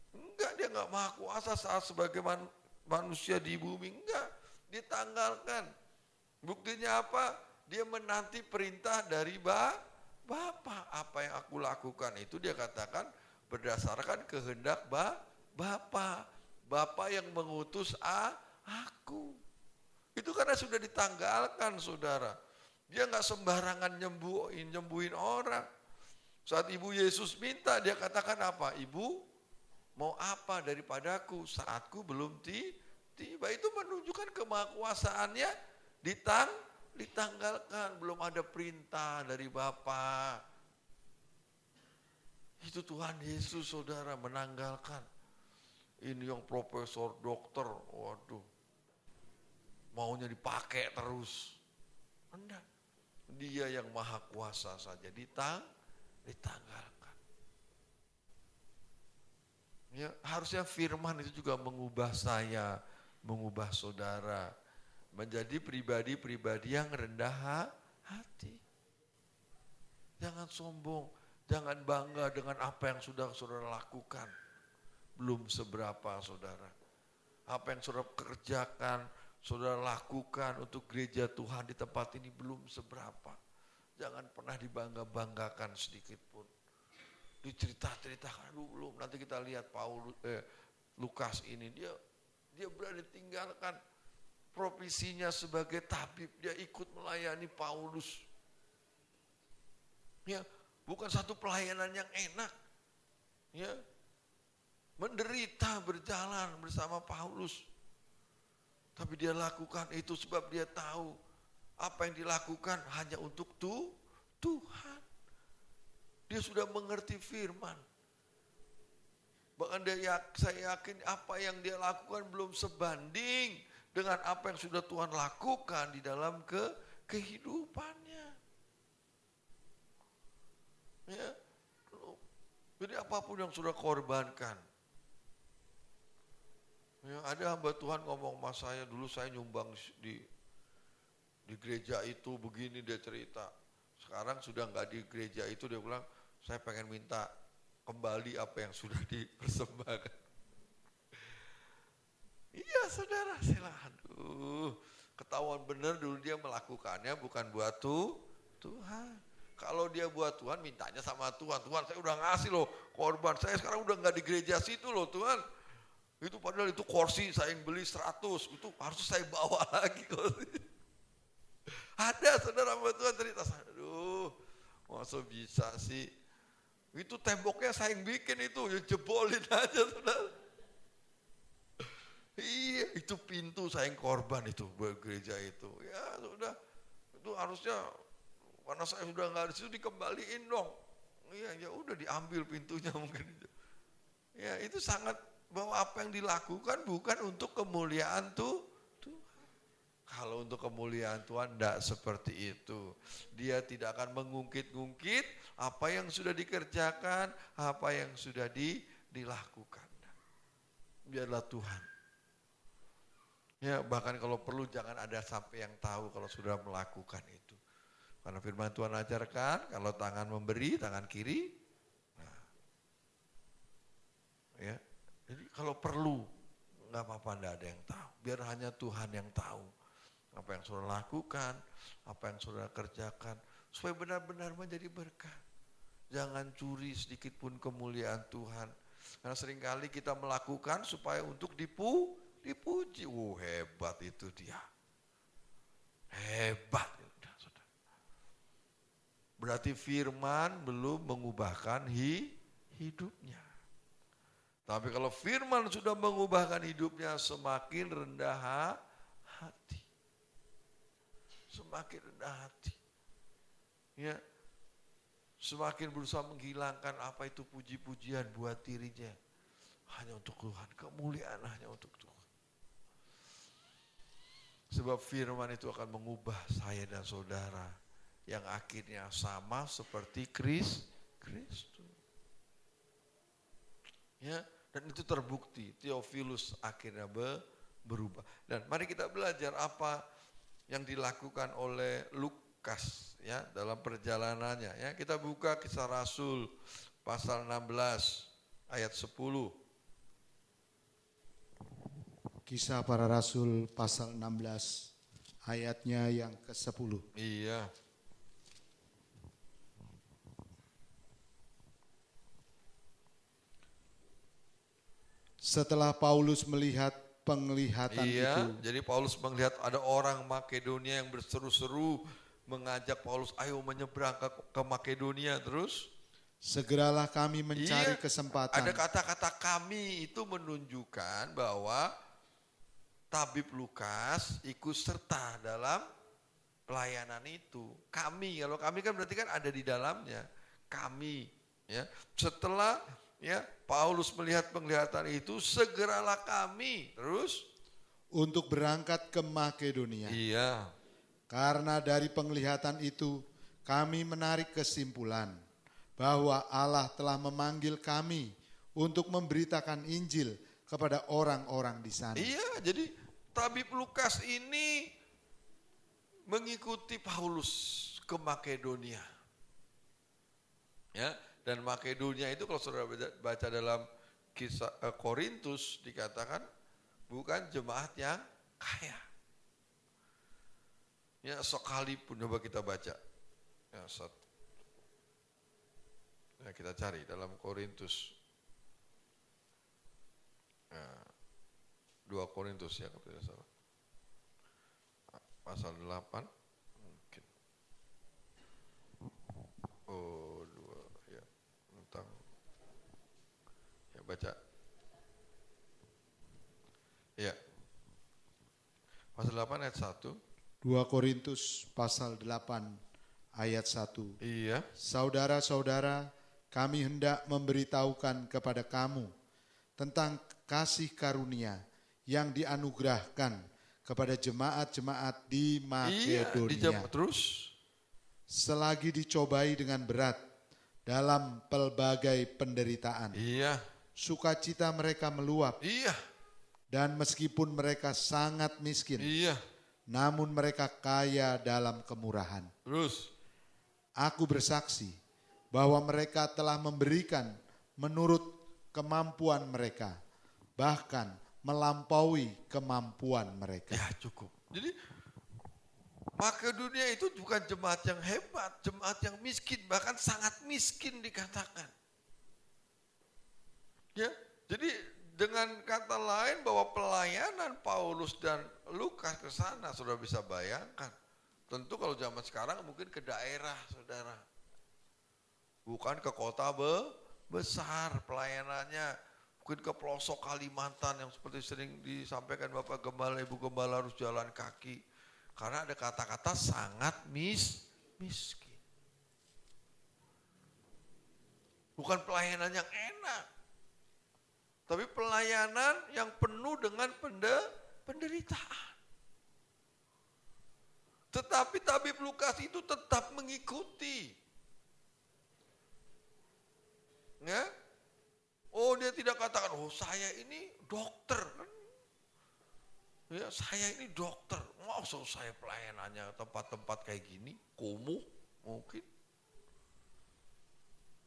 enggak, dia enggak maha kuasa saat sebagai manusia di bumi, enggak, ditanggalkan. Buktinya apa? Dia menanti perintah dari Bapa. Apa yang aku lakukan itu dia katakan berdasarkan kehendak Bapa. Bapa yang mengutus aku. Itu karena sudah ditanggalkan, saudara. Dia enggak sembarangan nyembuhin orang. Saat Ibu Yesus minta, dia katakan apa? Ibu, mau apa daripadaku? Saatku belum tiba. Itu menunjukkan kemahakuasaannya ditanggalkan. Belum ada perintah dari Bapa. Itu Tuhan Yesus saudara menanggalkan. Ini yang profesor, dokter, waduh. Maunya dipakai terus. Enggak. Dia yang maha kuasa saja ditanggalkan. Ya, harusnya firman itu juga mengubah saya, mengubah saudara. Menjadi pribadi-pribadi yang rendah hati. Jangan sombong, jangan bangga dengan apa yang sudah saudara lakukan. Belum seberapa saudara. Apa yang saudara kerjakan, saudara lakukan untuk gereja Tuhan di tempat ini belum seberapa. Jangan pernah dibangga-banggakan sedikit pun. Dicerita-ceritakan, belum. Nanti kita lihat Lukas ini, dia berani tinggalkan profesinya sebagai tabib, dia ikut melayani Paulus. Ya, bukan satu pelayanan yang enak. Ya, menderita berjalan bersama Paulus. Tapi dia lakukan itu sebab dia tahu apa yang dilakukan hanya untuk Tuhan. Dia sudah mengerti firman. Bahkan saya yakin apa yang dia lakukan belum sebanding dengan apa yang sudah Tuhan lakukan di dalam kehidupannya. Ya. Jadi apapun yang sudah korbankan. Ya, ada hamba Tuhan ngomong sama saya, dulu saya nyumbang di gereja itu begini, dia cerita. Sekarang sudah enggak di gereja itu, dia bilang, saya pengen minta kembali apa yang sudah dipersembahkan. Iya saudara, silahkan. Ketahuan benar dulu dia melakukannya bukan buat Tuhan. Kalau dia buat Tuhan, mintanya sama Tuhan. Tuhan, saya udah ngasih loh korban, saya sekarang udah enggak di gereja situ loh Tuhan. Itu padahal itu kursi saya yang beli 100, itu harus saya bawa lagi kursi. Ada saudara sama Tuhan cerita, aduh masa bisa sih. Itu temboknya saya yang bikin itu, ya jebolin aja saudara. Iya, itu pintu saya yang korban itu buat gereja itu. Ya sudah, itu harusnya karena saya sudah nggak di situ dikembaliin dong. Iya, ya udah diambil pintunya mungkin. Ya itu sangat bahwa apa yang dilakukan bukan untuk kemuliaan Tuhan. Kalau untuk kemuliaan Tuhan tidak seperti itu. Dia tidak akan mengungkit-ungkit apa yang sudah dikerjakan, apa yang sudah dilakukan. Biarlah Tuhan. Ya, bahkan kalau perlu jangan ada sampai yang tahu kalau sudah melakukan itu. Karena firman Tuhan ajarkan, kalau tangan memberi, tangan kiri. Nah, ya, jadi kalau perlu, nggak apa-apa, nggak ada yang tahu. Biar hanya Tuhan yang tahu apa yang saudara lakukan, apa yang saudara kerjakan, supaya benar-benar menjadi berkah. Jangan curi sedikit pun kemuliaan Tuhan. Karena seringkali kita melakukan supaya untuk dipuji. Hebat itu dia. Hebat. Berarti firman belum mengubahkan hidupnya. Tapi kalau firman sudah mengubahkan hidupnya, semakin rendah hati. Semakin rendah hati. Ya. Semakin berusaha menghilangkan apa itu puji-pujian buat dirinya. Hanya untuk Tuhan, kemuliaan hanya untuk Tuhan. Sebab firman itu akan mengubah saya dan saudara yang akhirnya sama seperti Kristus. Ya, dan itu terbukti. Theophilus akhirnya berubah. Dan mari kita belajar apa yang dilakukan oleh Lukas ya dalam perjalanannya ya. Kita buka Kisah Rasul pasal 16 ayat 10. Kisah Para Rasul pasal 16 ayatnya yang ke-10. Iya. Setelah Paulus melihat penglihatan itu. Jadi Paulus melihat ada orang Makedonia yang berseru-seru mengajak Paulus, ayo menyeberang ke Makedonia terus. Segeralah kami mencari kesempatan. Ada kata-kata kami itu menunjukkan bahwa tabib Lukas ikut serta dalam pelayanan itu. Kami, kalau kami kan berarti kan ada di dalamnya. Kami, ya. Setelah ya Paulus melihat penglihatan itu, segeralah kami terus untuk berangkat ke Makedonia. Iya. Karena dari penglihatan itu kami menarik kesimpulan bahwa Allah telah memanggil kami untuk memberitakan Injil kepada orang-orang di sana. Iya, jadi tabib Lukas ini mengikuti Paulus ke Makedonia. Ya, dan Makedonia itu kalau saudara baca dalam kisah Korintus dikatakan bukan jemaat yang kaya. Ya, sekalipun coba kita baca. Ya, kita cari dalam Korintus. Nah, 2 Korintus ya kalau tidak salah. Pasal 8 mungkin. Oh, 2 ya. Tentang ya baca. Ya. Pasal 8 ayat 1. 2 Korintus pasal 8 ayat 1. Iya. Saudara-saudara, kami hendak memberitahukan kepada kamu tentang kasih karunia yang dianugerahkan kepada jemaat-jemaat di Makedonia. Iya, terus selagi dicobai dengan berat dalam pelbagai penderitaan. Iya. Sukacita mereka meluap. Iya. Dan meskipun mereka sangat miskin. Iya. Namun mereka kaya dalam kemurahan. Terus aku bersaksi bahwa mereka telah memberikan menurut kemampuan mereka, bahkan melampaui kemampuan mereka. Ya cukup. Jadi Makedonia itu bukan jemaat yang hebat, jemaat yang miskin, bahkan sangat miskin dikatakan. Ya, jadi dengan kata lain bahwa pelayanan Paulus dan Lukas ke sana sudah bisa bayangkan. Tentu kalau zaman sekarang mungkin ke daerah, saudara. Bukan ke kota besar pelayanannya. Mungkin ke pelosok Kalimantan yang seperti sering disampaikan Bapak Gembala, Ibu Gembala harus jalan kaki. Karena ada kata-kata sangat miskin. Bukan pelayanan yang enak. Tapi pelayanan yang penuh dengan penderitaan. Tetapi tabib Lukas itu tetap mengikuti. Ya? Oh, dia tidak katakan, oh saya ini dokter. Ya, saya ini dokter. Maksud saya pelayanannya tempat-tempat kayak gini, kumuh mungkin.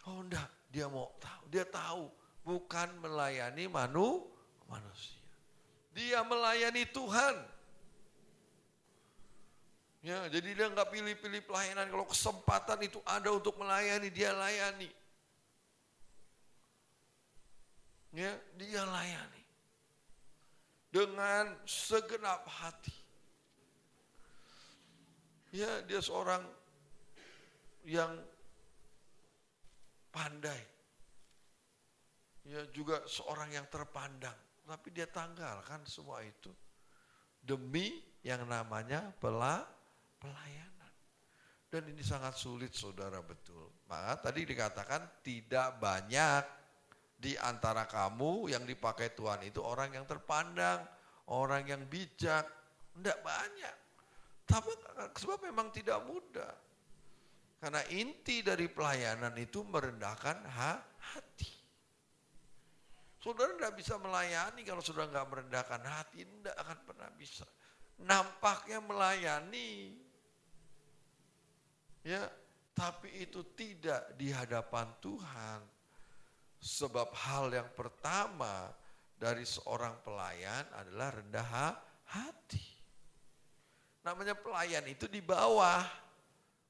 Oh enggak, dia mau tahu. Dia tahu bukan melayani manusia. Dia melayani Tuhan. Ya, jadi dia enggak pilih-pilih pelayanan. Kalau kesempatan itu ada untuk melayani, dia layani. Ya, dia layani dengan segenap hati. Ya, dia seorang yang pandai. Ya, juga seorang yang terpandang. Tapi dia tanggalkan semua itu demi yang namanya pelayanan. Dan ini sangat sulit, saudara, betul. Maka tadi dikatakan tidak banyak di antara kamu yang dipakai Tuhan itu orang yang terpandang, orang yang bijak. Tidak banyak. Tapi sebab memang tidak mudah. Karena inti dari pelayanan itu merendahkan hati. Saudara tidak bisa melayani kalau sudah nggak merendahkan hati, tidak akan pernah bisa. Nampaknya melayani, ya, tapi itu tidak di hadapan Tuhan. Sebab hal yang pertama dari seorang pelayan adalah rendah hati. Namanya pelayan itu di bawah.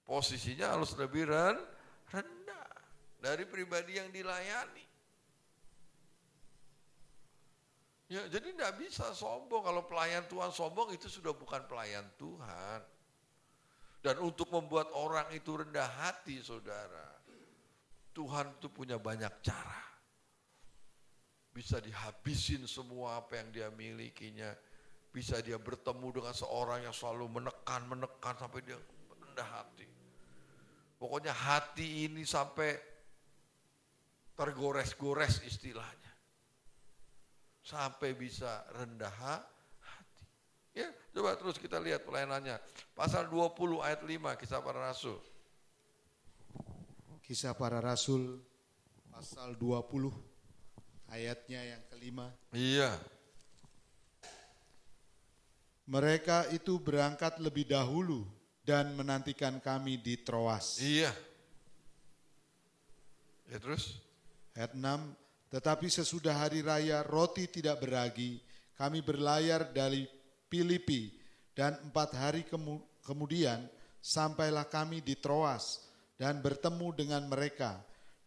Posisinya harus lebih rendah dari pribadi yang dilayani. Ya, jadi tidak bisa sombong. Kalau pelayan Tuhan sombong itu sudah bukan pelayan Tuhan. Dan untuk membuat orang itu rendah hati, saudara, Tuhan itu punya banyak cara. Bisa dihabisin semua apa yang dia milikinya. bisa dia bertemu dengan seorang yang selalu menekan sampai dia rendah hati. Pokoknya hati ini sampai tergores-gores istilahnya. Sampai bisa rendah hati. Ya, coba terus kita lihat pelayanannya. Pasal 20 ayat 5 Kisah Para Rasul. Kisah Para Rasul pasal 20 ayatnya yang kelima. Iya. Mereka itu berangkat lebih dahulu dan menantikan kami di Troas. Iya. Ya terus? Ayat 6, tetapi sesudah hari raya roti tidak beragi, kami berlayar dari Filipi dan 4 hari kemudian sampailah kami di Troas dan bertemu dengan mereka.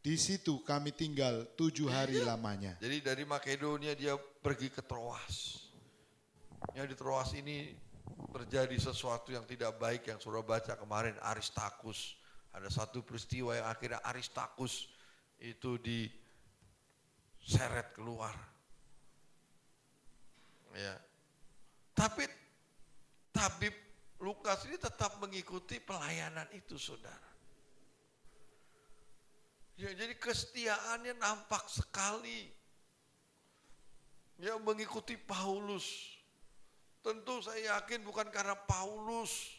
Di situ kami tinggal 7 hari lamanya. Jadi dari Makedonia dia pergi ke Troas. Ya di Troas ini terjadi sesuatu yang tidak baik yang sudah baca kemarin, Aristarkus. Ada satu peristiwa yang akhirnya Aristarkus itu diseret keluar. Ya. Tapi tabib Lukas ini tetap mengikuti pelayanan itu, saudara. Ya, jadi kesetiaannya nampak sekali. Ya, mengikuti Paulus. Tentu saya yakin bukan karena Paulus,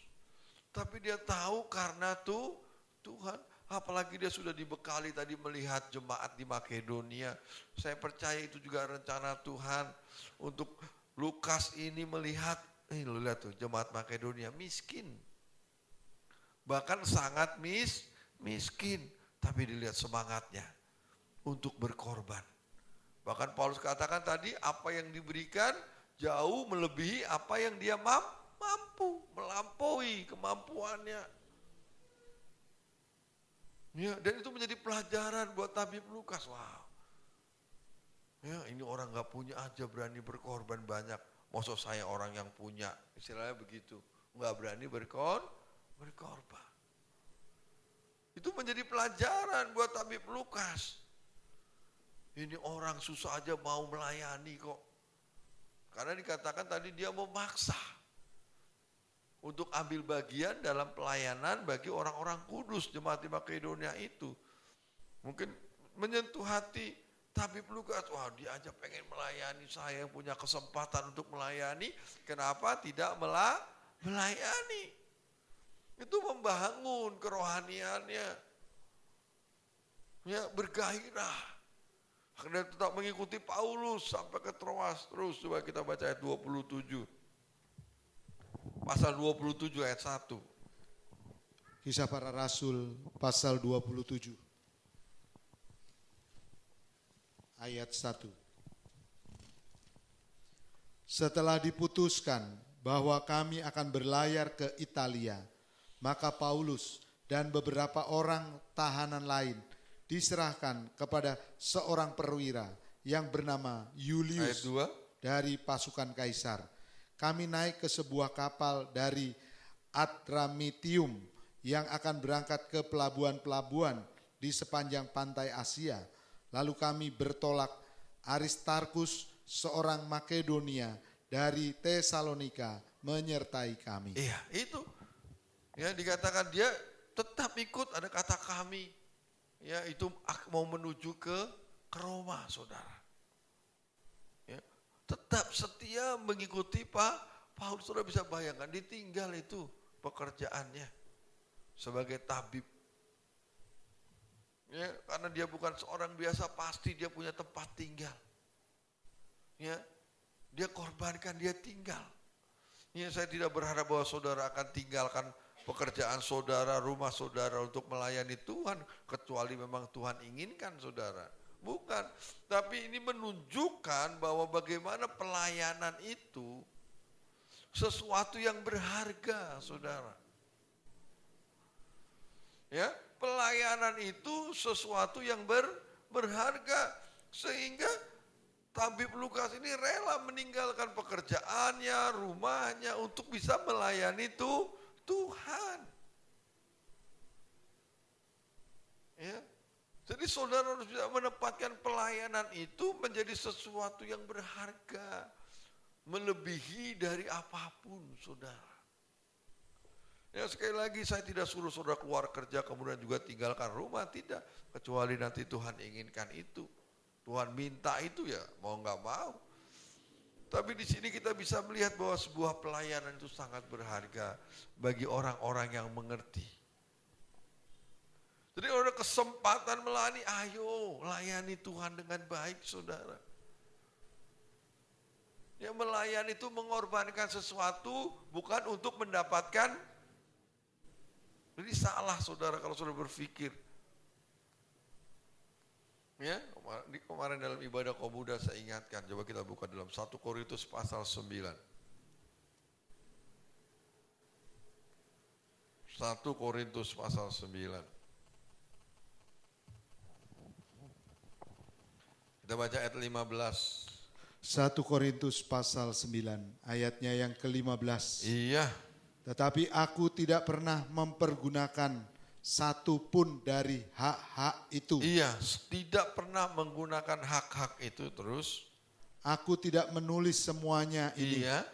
tapi dia tahu karena Tuhan. Apalagi dia sudah dibekali tadi melihat jemaat di Makedonia. Saya percaya itu juga rencana Tuhan untuk Lukas ini melihat, lu lihat tuh jemaat Makedonia miskin. Bahkan sangat miskin, tapi dilihat semangatnya untuk berkorban. Bahkan Paulus katakan tadi apa yang diberikan jauh melebihi apa yang dia mampu, melampaui kemampuannya. Ya, dan itu menjadi pelajaran buat tabib Lukas. Wow. Ya, ini orang gak punya aja berani berkorban banyak. Maksud saya orang yang punya, istilahnya begitu, gak berani berkorban. Itu menjadi pelajaran buat tabib Lukas. Ini orang susah aja mau melayani kok. Karena dikatakan tadi dia memaksa untuk ambil bagian dalam pelayanan bagi orang-orang kudus jemaat di Makedonia itu. Mungkin menyentuh hati tabib Lukas, wah dia aja pengen melayani, saya yang punya kesempatan untuk melayani, kenapa tidak melayani? Itu membangun kerohaniannya, ya bergairah. Akhirnya tetap mengikuti Paulus sampai ke Troas. Terus coba kita baca ayat 27. Pasal 27 ayat 1. Kisah Para Rasul pasal 27 ayat 1. Setelah diputuskan bahwa kami akan berlayar ke Italia, maka Paulus dan beberapa orang tahanan lain diserahkan kepada seorang perwira yang bernama Julius dari pasukan Kaisar. Kami naik ke sebuah kapal dari Adramitium yang akan berangkat ke pelabuhan-pelabuhan di sepanjang pantai Asia. Lalu kami bertolak Aristarkus, seorang Makedonia dari Tesalonika, menyertai kami. Iya, itu. Ya, dikatakan dia tetap ikut, ada kata kami. Ya, itu mau menuju ke Roma, saudara. Ya, tetap setia mengikuti Paulus. Saudara bisa bayangkan, ditinggal itu pekerjaannya sebagai tabib. Ya, karena dia bukan seorang biasa, pasti dia punya tempat tinggal. Ya, dia korbankan, dia tinggal. Ya, saya tidak berharap bahwa saudara akan tinggalkan pekerjaan saudara, rumah saudara untuk melayani Tuhan, kecuali memang Tuhan inginkan saudara. Bukan, tapi ini menunjukkan bahwa bagaimana pelayanan itu sesuatu yang berharga, saudara. Ya, pelayanan itu sesuatu yang berharga, sehingga tabib Lukas ini rela meninggalkan pekerjaannya, rumahnya untuk bisa melayani Tuhan. Ya. Jadi saudara harus bisa menempatkan pelayanan itu menjadi sesuatu yang berharga. melebihi dari apapun, saudara. Ya sekali lagi saya tidak suruh saudara keluar kerja kemudian juga tinggalkan rumah, tidak. Kecuali nanti Tuhan inginkan itu. Tuhan minta itu ya, mau nggak mau. Tapi di sini kita bisa melihat bahwa sebuah pelayanan itu sangat berharga bagi orang-orang yang mengerti. Jadi kalau ada kesempatan melayani, ayo layani Tuhan dengan baik, saudara. Yang melayani itu mengorbankan sesuatu bukan untuk mendapatkan. Jadi salah saudara kalau saudara berpikir. Ya, kemarin dalam ibadah Komuda saya ingatkan, coba kita buka dalam 1 Korintus pasal 9. 1 Korintus pasal 9. Kita baca ayat 15. 1 Korintus pasal 9 ayatnya yang ke-15. Iya. Tetapi aku tidak pernah mempergunakan satu pun dari hak-hak itu. Iya, tidak pernah menggunakan hak-hak itu terus. Aku tidak menulis semuanya ini. Iya.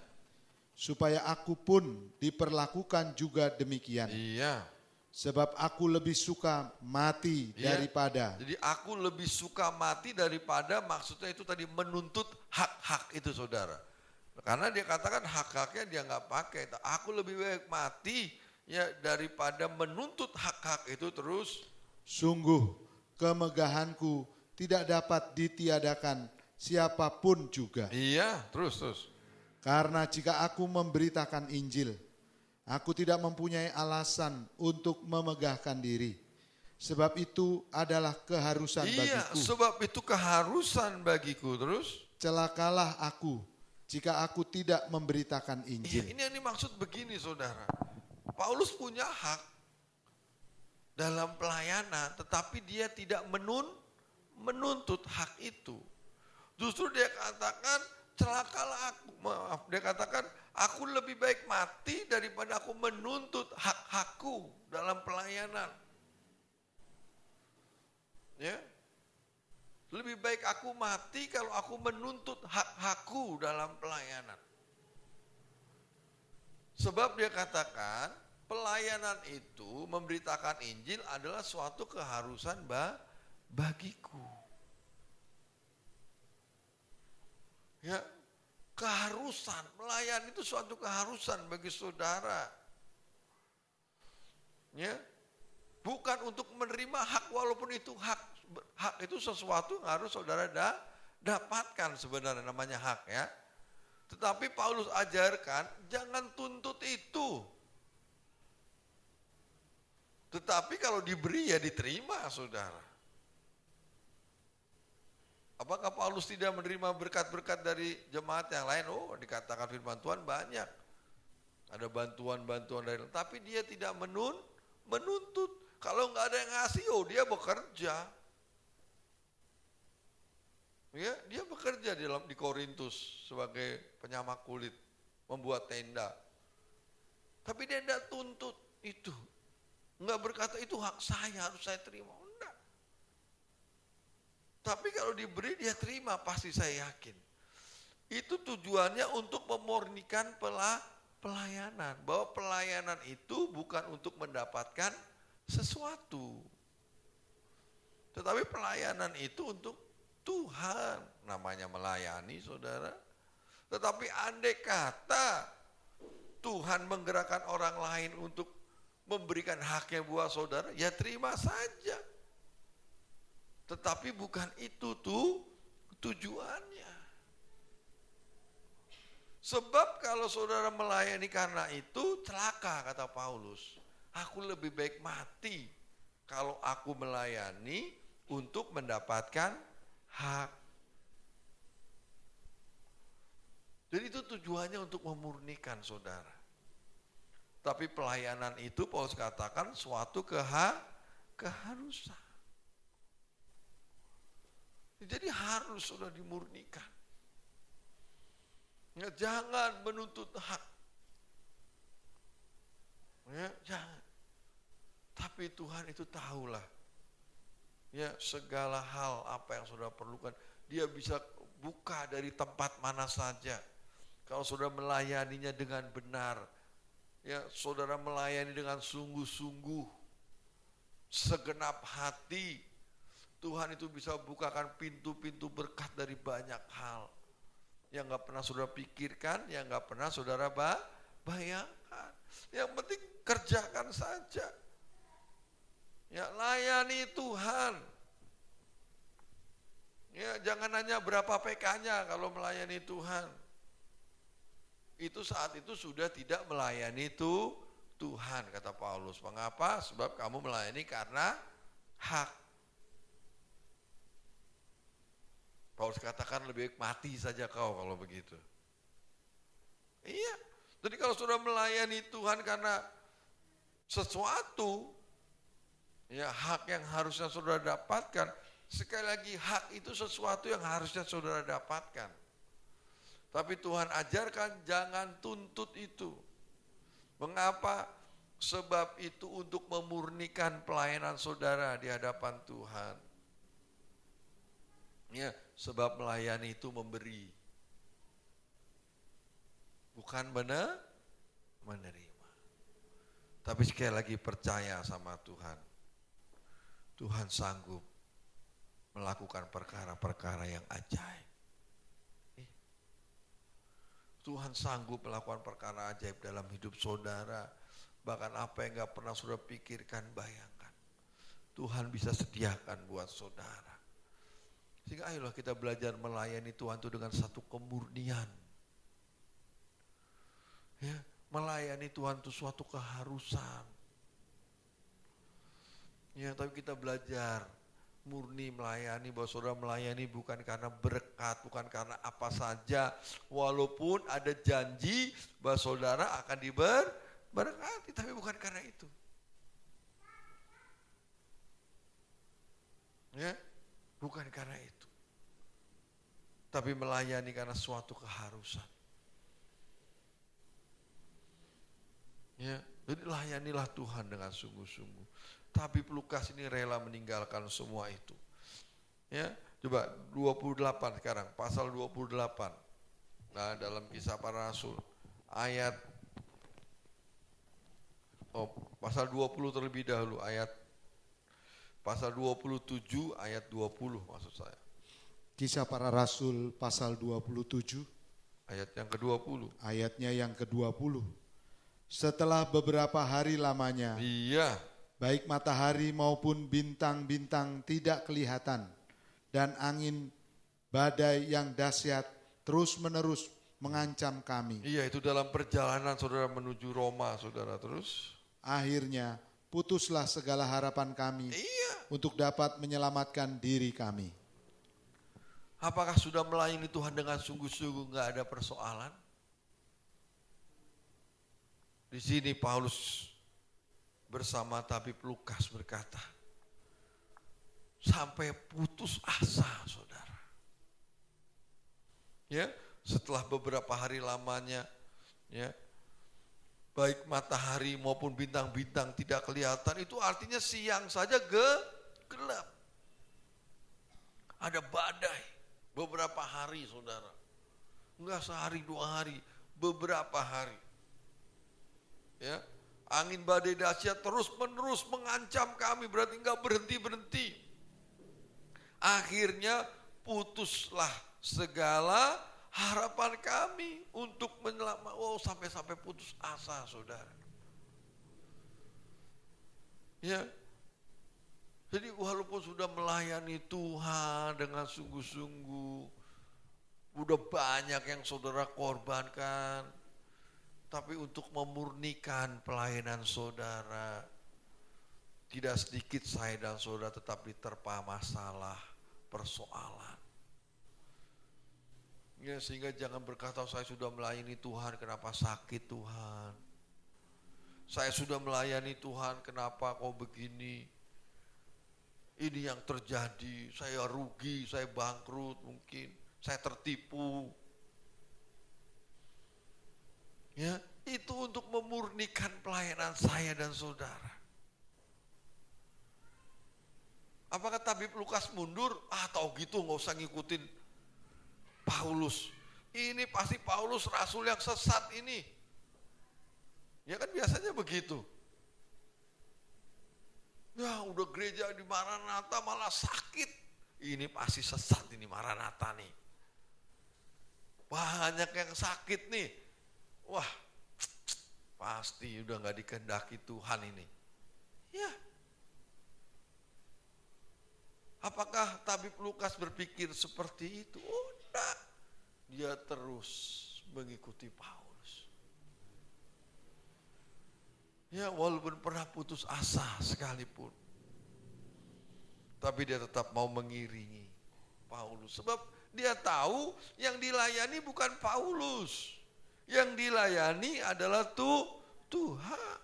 Supaya aku pun diperlakukan juga demikian. Iya. Sebab aku lebih suka mati daripada. Jadi aku lebih suka mati daripada, maksudnya itu tadi menuntut hak-hak itu, saudara. Karena dia katakan hak-haknya dia nggak pakai. Aku lebih baik mati ya daripada menuntut hak-hak itu terus. Sungguh kemegahanku tidak dapat ditiadakan siapapun juga. Iya, terus. Karena jika aku memberitakan Injil, aku tidak mempunyai alasan untuk memegahkan diri. Sebab itu adalah keharusan bagiku. Iya, sebab itu keharusan bagiku. Terus? Celakalah aku jika aku tidak memberitakan Injil. Iya, ini yang dimaksud begini, saudara. Paulus punya hak dalam pelayanan, tetapi dia tidak menuntut hak itu. Justru dia katakan, celakalah aku. Maaf, dia katakan, aku lebih baik mati daripada aku menuntut hak-hakku dalam pelayanan. Ya. Lebih baik aku mati kalau aku menuntut hak-hakku dalam pelayanan. Sebab dia katakan, pelayanan itu memberitakan Injil adalah suatu keharusan bagiku. Ya, keharusan, melayani itu suatu keharusan bagi saudara. Ya, bukan untuk menerima hak walaupun itu hak itu sesuatu yang harus saudara dapatkan sebenarnya namanya hak ya. Tetapi Paulus ajarkan jangan tuntut itu. Tetapi kalau diberi ya diterima, saudara. Apakah Paulus tidak menerima berkat-berkat dari jemaat yang lain? Oh, dikatakan firman Tuhan banyak. Ada bantuan-bantuan dari, tapi dia tidak menuntut. Kalau nggak ada yang ngasih, oh dia bekerja. Ya, dia bekerja di Korintus sebagai penyamak kulit, membuat tenda. Tapi dia tidak tuntut itu. Enggak berkata itu hak saya, harus saya terima. Enggak. Tapi kalau diberi dia terima, pasti saya yakin. Itu tujuannya untuk memurnikan pelayanan. Bahwa pelayanan itu bukan untuk mendapatkan sesuatu. Tetapi pelayanan itu untuk Tuhan, namanya melayani, saudara. Tetapi andai kata Tuhan menggerakkan orang lain untuk memberikan haknya buat saudara, ya terima saja. Tetapi bukan itu tujuannya. Sebab kalau saudara melayani karena itu, celaka kata Paulus. Aku lebih baik mati kalau aku melayani untuk mendapatkan hak. Jadi itu tujuannya untuk memurnikan saudara. Tapi pelayanan itu Paulus katakan suatu keharusan. Jadi harus sudah dimurnikan. Ya, jangan menuntut hak. Ya, jangan. Tapi Tuhan itu tahulah. Ya, segala hal apa yang saudara perlukan, dia bisa buka dari tempat mana saja. Kalau saudara melayaninya dengan benar, ya saudara melayani dengan sungguh-sungguh, segenap hati, Tuhan itu bisa bukakan pintu-pintu berkat dari banyak hal yang gak pernah saudara pikirkan, yang gak pernah saudara bayangkan. Yang penting kerjakan saja. Ya, layani Tuhan. Ya, jangan hanya berapa PK-nya kalau melayani Tuhan. Itu saat itu sudah tidak melayani Tuhan, kata Paulus. Mengapa? Sebab kamu melayani karena hak. Paulus katakan lebih baik mati saja kau kalau begitu. Iya. Jadi kalau sudah melayani Tuhan karena sesuatu, ya hak yang harusnya saudara dapatkan, sekali lagi hak itu sesuatu yang harusnya saudara dapatkan. Tapi Tuhan ajarkan jangan tuntut itu. Mengapa? Sebab itu untuk memurnikan pelayanan saudara di hadapan Tuhan. Ya, sebab melayani itu memberi. Bukan menerima. Tapi sekali lagi percaya sama Tuhan. Tuhan sanggup melakukan perkara-perkara yang ajaib. Tuhan sanggup melakukan perkara ajaib dalam hidup saudara. Bahkan apa yang gak pernah saudara pikirkan, bayangkan. Tuhan bisa sediakan buat saudara. Sehingga ayolah kita belajar melayani Tuhan itu dengan satu kemurnian. Ya, melayani Tuhan itu suatu keharusan. Ya, tapi kita belajar murni melayani, bahwa saudara melayani bukan karena berkat, bukan karena apa saja, walaupun ada janji bahwa saudara akan diberkati, tapi bukan karena itu. Ya, bukan karena itu. Tapi melayani karena suatu keharusan. Ya, jadi layanilah Tuhan dengan sungguh-sungguh. Tapi Lukas ini rela meninggalkan semua itu. Ya, coba 28 sekarang, pasal 28. Nah, dalam Kisah Para Rasul ayat pasal 20 terlebih dahulu, ayat pasal 27 ayat 20 maksud saya. Kisah Para Rasul pasal 27 ayat yang ke-20. Ayatnya yang ke-20. Setelah beberapa hari lamanya, iya, baik matahari maupun bintang-bintang tidak kelihatan, dan angin badai yang dahsyat terus-menerus mengancam kami. Iya, itu dalam perjalanan saudara menuju Roma, saudara, terus. Akhirnya putuslah segala harapan kami untuk dapat menyelamatkan diri kami. Apakah sudah melayani Tuhan dengan sungguh-sungguh, gak ada persoalan? Di sini Paulus bersama tabib Lukas berkata, sampai putus asa saudara. Ya, setelah beberapa hari lamanya, ya, baik matahari maupun bintang-bintang tidak kelihatan, itu artinya siang saja gelap. Ada badai beberapa hari saudara. Enggak sehari dua hari, beberapa hari. Ya, angin badai dahsyat terus-menerus mengancam kami, berarti enggak berhenti-berhenti. Akhirnya putuslah segala harapan kami untuk menyelamatkan. Wow, sampai putus asa saudara. Ya, jadi walaupun sudah melayani Tuhan dengan sungguh-sungguh, udah banyak yang saudara korbankan, tapi untuk memurnikan pelayanan saudara, tidak sedikit saya dan saudara tetap diterpa masalah, persoalan. Ya, sehingga jangan berkata saya sudah melayani Tuhan, kenapa sakit Tuhan? Saya sudah melayani Tuhan, kenapa kok begini? Ini yang terjadi, saya rugi, saya bangkrut mungkin, saya tertipu. Ya, itu untuk memurnikan pelayanan saya dan saudara. Apakah tabib Lukas mundur? Tahu gitu nggak usah ngikutin Paulus. ini pasti Paulus rasul yang sesat ini. Ya kan biasanya begitu. Ya udah gereja di Maranatha malah sakit. Ini pasti sesat ini Maranatha nih. Banyak yang sakit nih. Wah, pasti udah gak dikehendaki Tuhan ini. Ya. Apakah tabib Lukas berpikir seperti itu? Oh, enggak. Dia terus mengikuti Paulus. Ya, walaupun pernah putus asa sekalipun. Tapi dia tetap mau mengiringi Paulus. Sebab dia tahu yang dilayani bukan Paulus. Yang dilayani adalah Tuhan.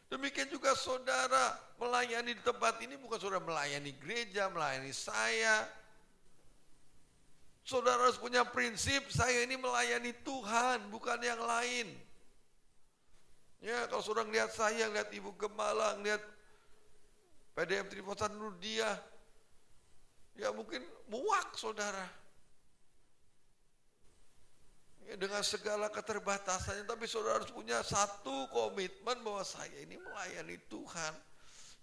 Demikian juga saudara melayani di tempat ini bukan saudara melayani gereja, melayani saya. Saudara harus punya prinsip, saya ini melayani Tuhan, bukan yang lain. Ya, kalau saudara ngelihat saya, ngelihat Ibu Gembala, ngelihat PDM Trifosan Nurdia, ya mungkin muak saudara. Ya, dengan segala keterbatasannya, tapi saudara harus punya satu komitmen bahwa saya ini melayani Tuhan.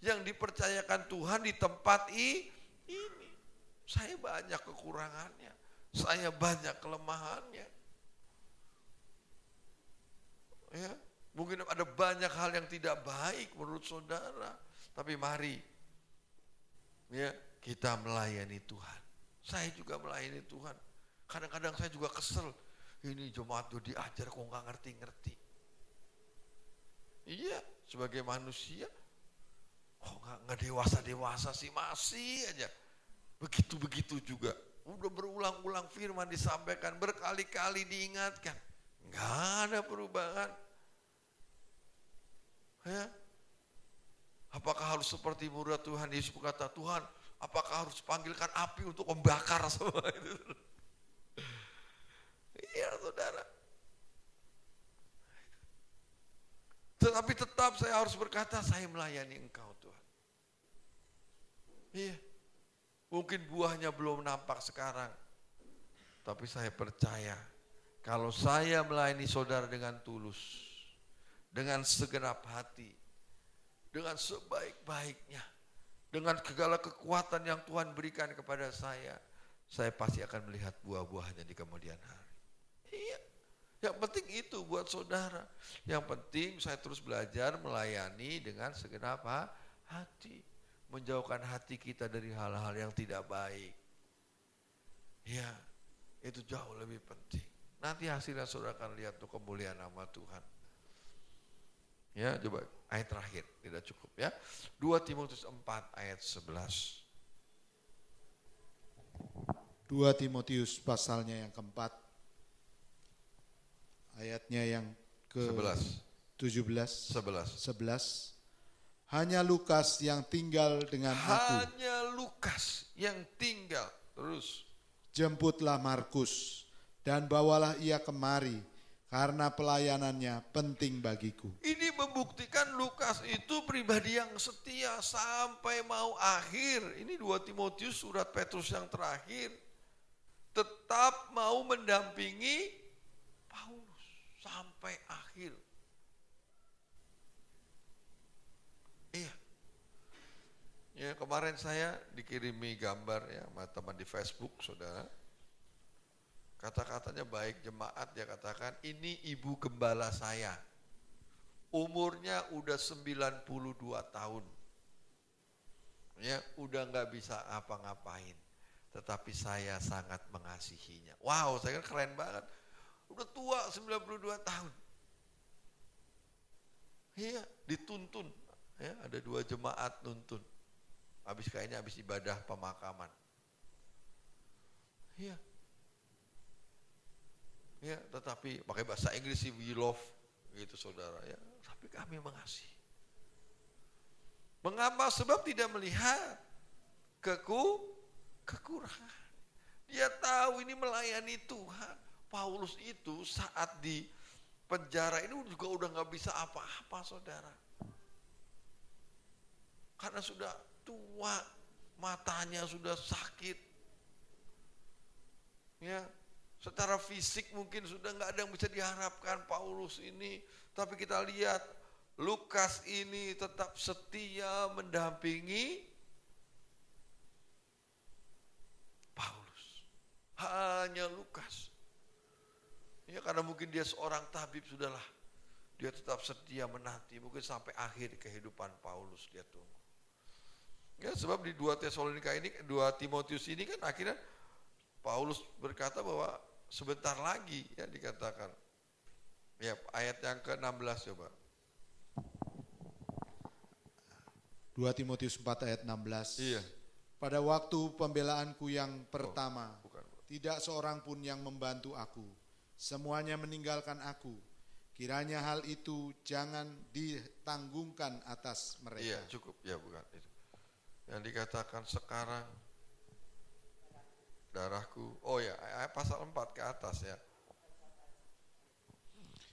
Yang dipercayakan Tuhan di tempat ini. Saya banyak kekurangannya. Saya banyak kelemahannya. Ya, mungkin ada banyak hal yang tidak baik menurut saudara. Tapi mari ya, kita melayani Tuhan. Saya juga melayani Tuhan. Kadang-kadang saya juga kesel. Ini jemaat tuh diajar kok nggak ngerti-ngerti. Iya, sebagai manusia, kok nggak dewasa-dewasa sih, masih aja. Begitu-begitu juga. Udah berulang-ulang firman disampaikan, berkali-kali diingatkan. Nggak ada perubahan. Ya. Apakah harus seperti murid Tuhan Yesus berkata, Tuhan, apakah harus panggilkan api untuk membakar semua itu? Iya saudara. Tetapi tetap saya harus berkata, saya melayani Engkau Tuhan. Iya. Mungkin buahnya belum nampak sekarang. Tapi saya percaya, kalau saya melayani saudara dengan tulus, dengan segenap hati, dengan sebaik-baiknya, dengan segala kekuatan yang Tuhan berikan kepada saya pasti akan melihat buah-buahnya di kemudian hari. Iya, yang penting itu buat saudara. Yang penting saya terus belajar melayani dengan segenap hati. Menjauhkan hati kita dari hal-hal yang tidak baik. Ya, itu jauh lebih penting. Nanti hasilnya saudara akan lihat tuh kemuliaan nama Tuhan. Ya, coba ayat terakhir, tidak cukup ya. 2 Timotius 4 ayat 11. 2 Timotius pasalnya yang keempat, ayatnya yang ke 11. Hanya Lukas yang tinggal dengan aku. Hanya Lukas yang tinggal. Terus. Jemputlah Markus dan bawalah ia kemari karena pelayanannya penting bagiku. Ini membuktikan Lukas itu pribadi yang setia sampai mau akhir. Ini 2 Timotius surat Petrus yang terakhir. Tetap mau mendampingi Paulus sampai akhir. Iya. Ya, kemarin saya dikirimi gambar ya sama teman di Facebook, saudara. Kata-katanya baik, jemaat dia katakan, ini ibu gembala saya. Umurnya udah 92 tahun. Ya, udah nggak bisa apa-ngapain. Tetapi saya sangat mengasihinya. Wow, saya kan keren banget. Udah tua 92 tahun. Iya, dituntun. Ya, ada 2 jemaat nuntun. Kayaknya habis ibadah pemakaman. Iya. Ya, tetapi pakai bahasa Inggris sih we love gitu saudara ya. Tapi kami mengasihi. Mengapa? Sebab tidak melihat kekurangan. Dia tahu ini melayani Tuhan. Paulus itu saat di penjara ini juga udah nggak bisa apa-apa saudara. Karena sudah tua, matanya sudah sakit. Ya, Secara fisik mungkin sudah nggak ada yang bisa diharapkan Paulus ini. Tapi kita lihat Lukas ini tetap setia mendampingi Paulus. Hanya Lukas. Ya karena mungkin dia seorang tabib sudahlah. Dia tetap setia menanti. Mungkin sampai akhir kehidupan Paulus dia tunggu. Ya sebab di 2 Tesalonika ini, 2 Timotius ini kan akhirnya Paulus berkata bahwa sebentar lagi ya dikatakan. Ya ayat yang ke-16 coba. 2 Timotius 4 ayat 16. Iya. Pada waktu pembelaanku yang pertama, Bukan. tidak seorang pun yang membantu aku. Semuanya meninggalkan aku. Kiranya hal itu jangan ditanggungkan atas mereka. Iya cukup, ya bukan itu. Yang dikatakan sekarang darahku, oh ya pasal 4 ke atas ya.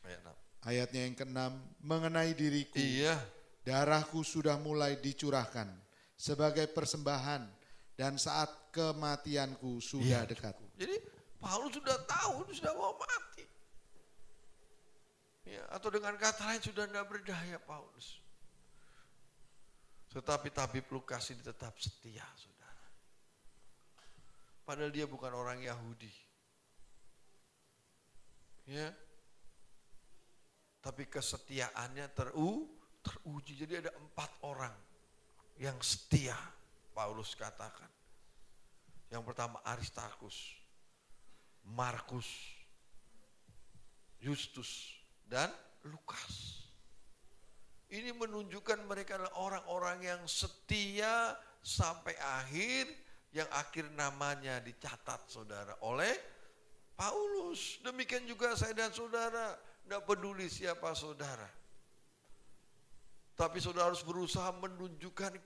Ayat 6. Ayatnya yang ke-6, mengenai diriku, Iya, darahku sudah mulai dicurahkan sebagai persembahan dan saat kematianku sudah dekat. jadi Paulus sudah tahu, sudah mau mati. Ya, atau dengan kata lain sudah tidak berdaya Paulus. Tetapi tabib Lukas ini tetap setia, saudara. Padahal dia bukan orang Yahudi. Ya. Tapi kesetiaannya teruji. Jadi ada 4 orang yang setia, Paulus katakan. Yang pertama Aristarkus, Markus, Justus, dan Lukas. Ini menunjukkan mereka adalah orang-orang yang setia sampai akhir, yang akhir namanya dicatat saudara oleh Paulus. Demikian juga saya dan saudara, tidak peduli siapa saudara. Tapi saudara harus berusaha menunjukkan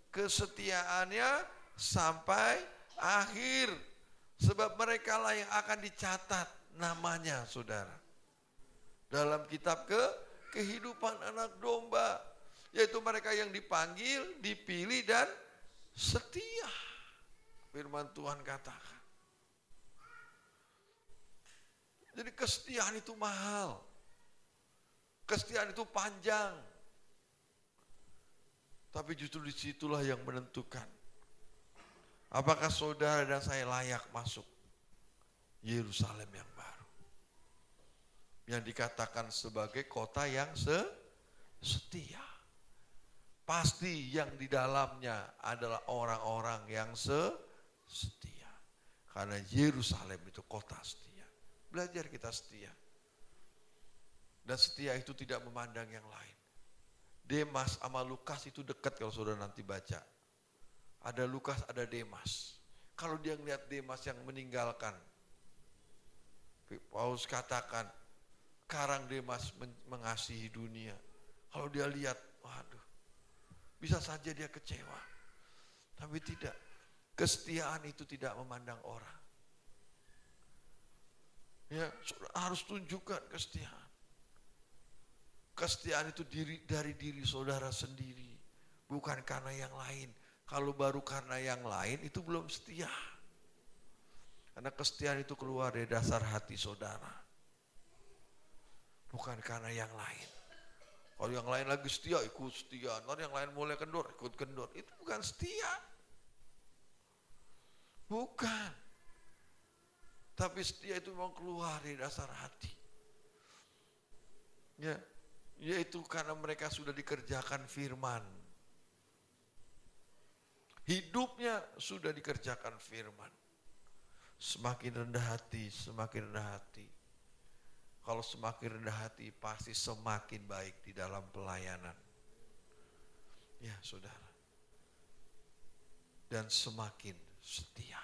kesetiaannya sampai akhir. Sebab mereka lah yang akan dicatat namanya saudara. Dalam kitab kehidupan anak domba. Yaitu mereka yang dipanggil, dipilih dan setia. Firman Tuhan katakan. Jadi kesetiaan itu mahal. Kesetiaan itu panjang. Tapi justru disitulah yang menentukan. Apakah saudara dan saya layak masuk Yerusalem yang baru. Yang dikatakan sebagai kota yang setia. Pasti yang di dalamnya adalah orang-orang yang setia. Karena Yerusalem itu kota setia. Belajar kita setia. Dan setia itu tidak memandang yang lain. Demas sama Lukas itu dekat kalau saudara nanti baca. Ada Lukas, ada Demas. Kalau dia ngelihat Demas yang meninggalkan, Paulus katakan, sekarang Demas mengasihi dunia. Kalau dia lihat, waduh, bisa saja dia kecewa. Tapi tidak, kesetiaan itu tidak memandang orang. Ya, harus tunjukkan kesetiaan. Kesetiaan itu dari diri saudara sendiri, bukan karena yang lain. Kalau baru karena yang lain itu belum setia. Karena kesetiaan itu keluar dari dasar hati saudara. Bukan karena yang lain. Kalau yang lain lagi setia, ikut setia. Nanti yang lain mulai kendor, ikut kendor. Itu bukan setia. Bukan. Tapi setia itu memang keluar dari dasar hati. Ya, yaitu karena mereka sudah dikerjakan firman. Hidupnya sudah dikerjakan firman. Semakin rendah hati, semakin rendah hati. Kalau semakin rendah hati, pasti semakin baik di dalam pelayanan. Ya saudara. Dan semakin setia.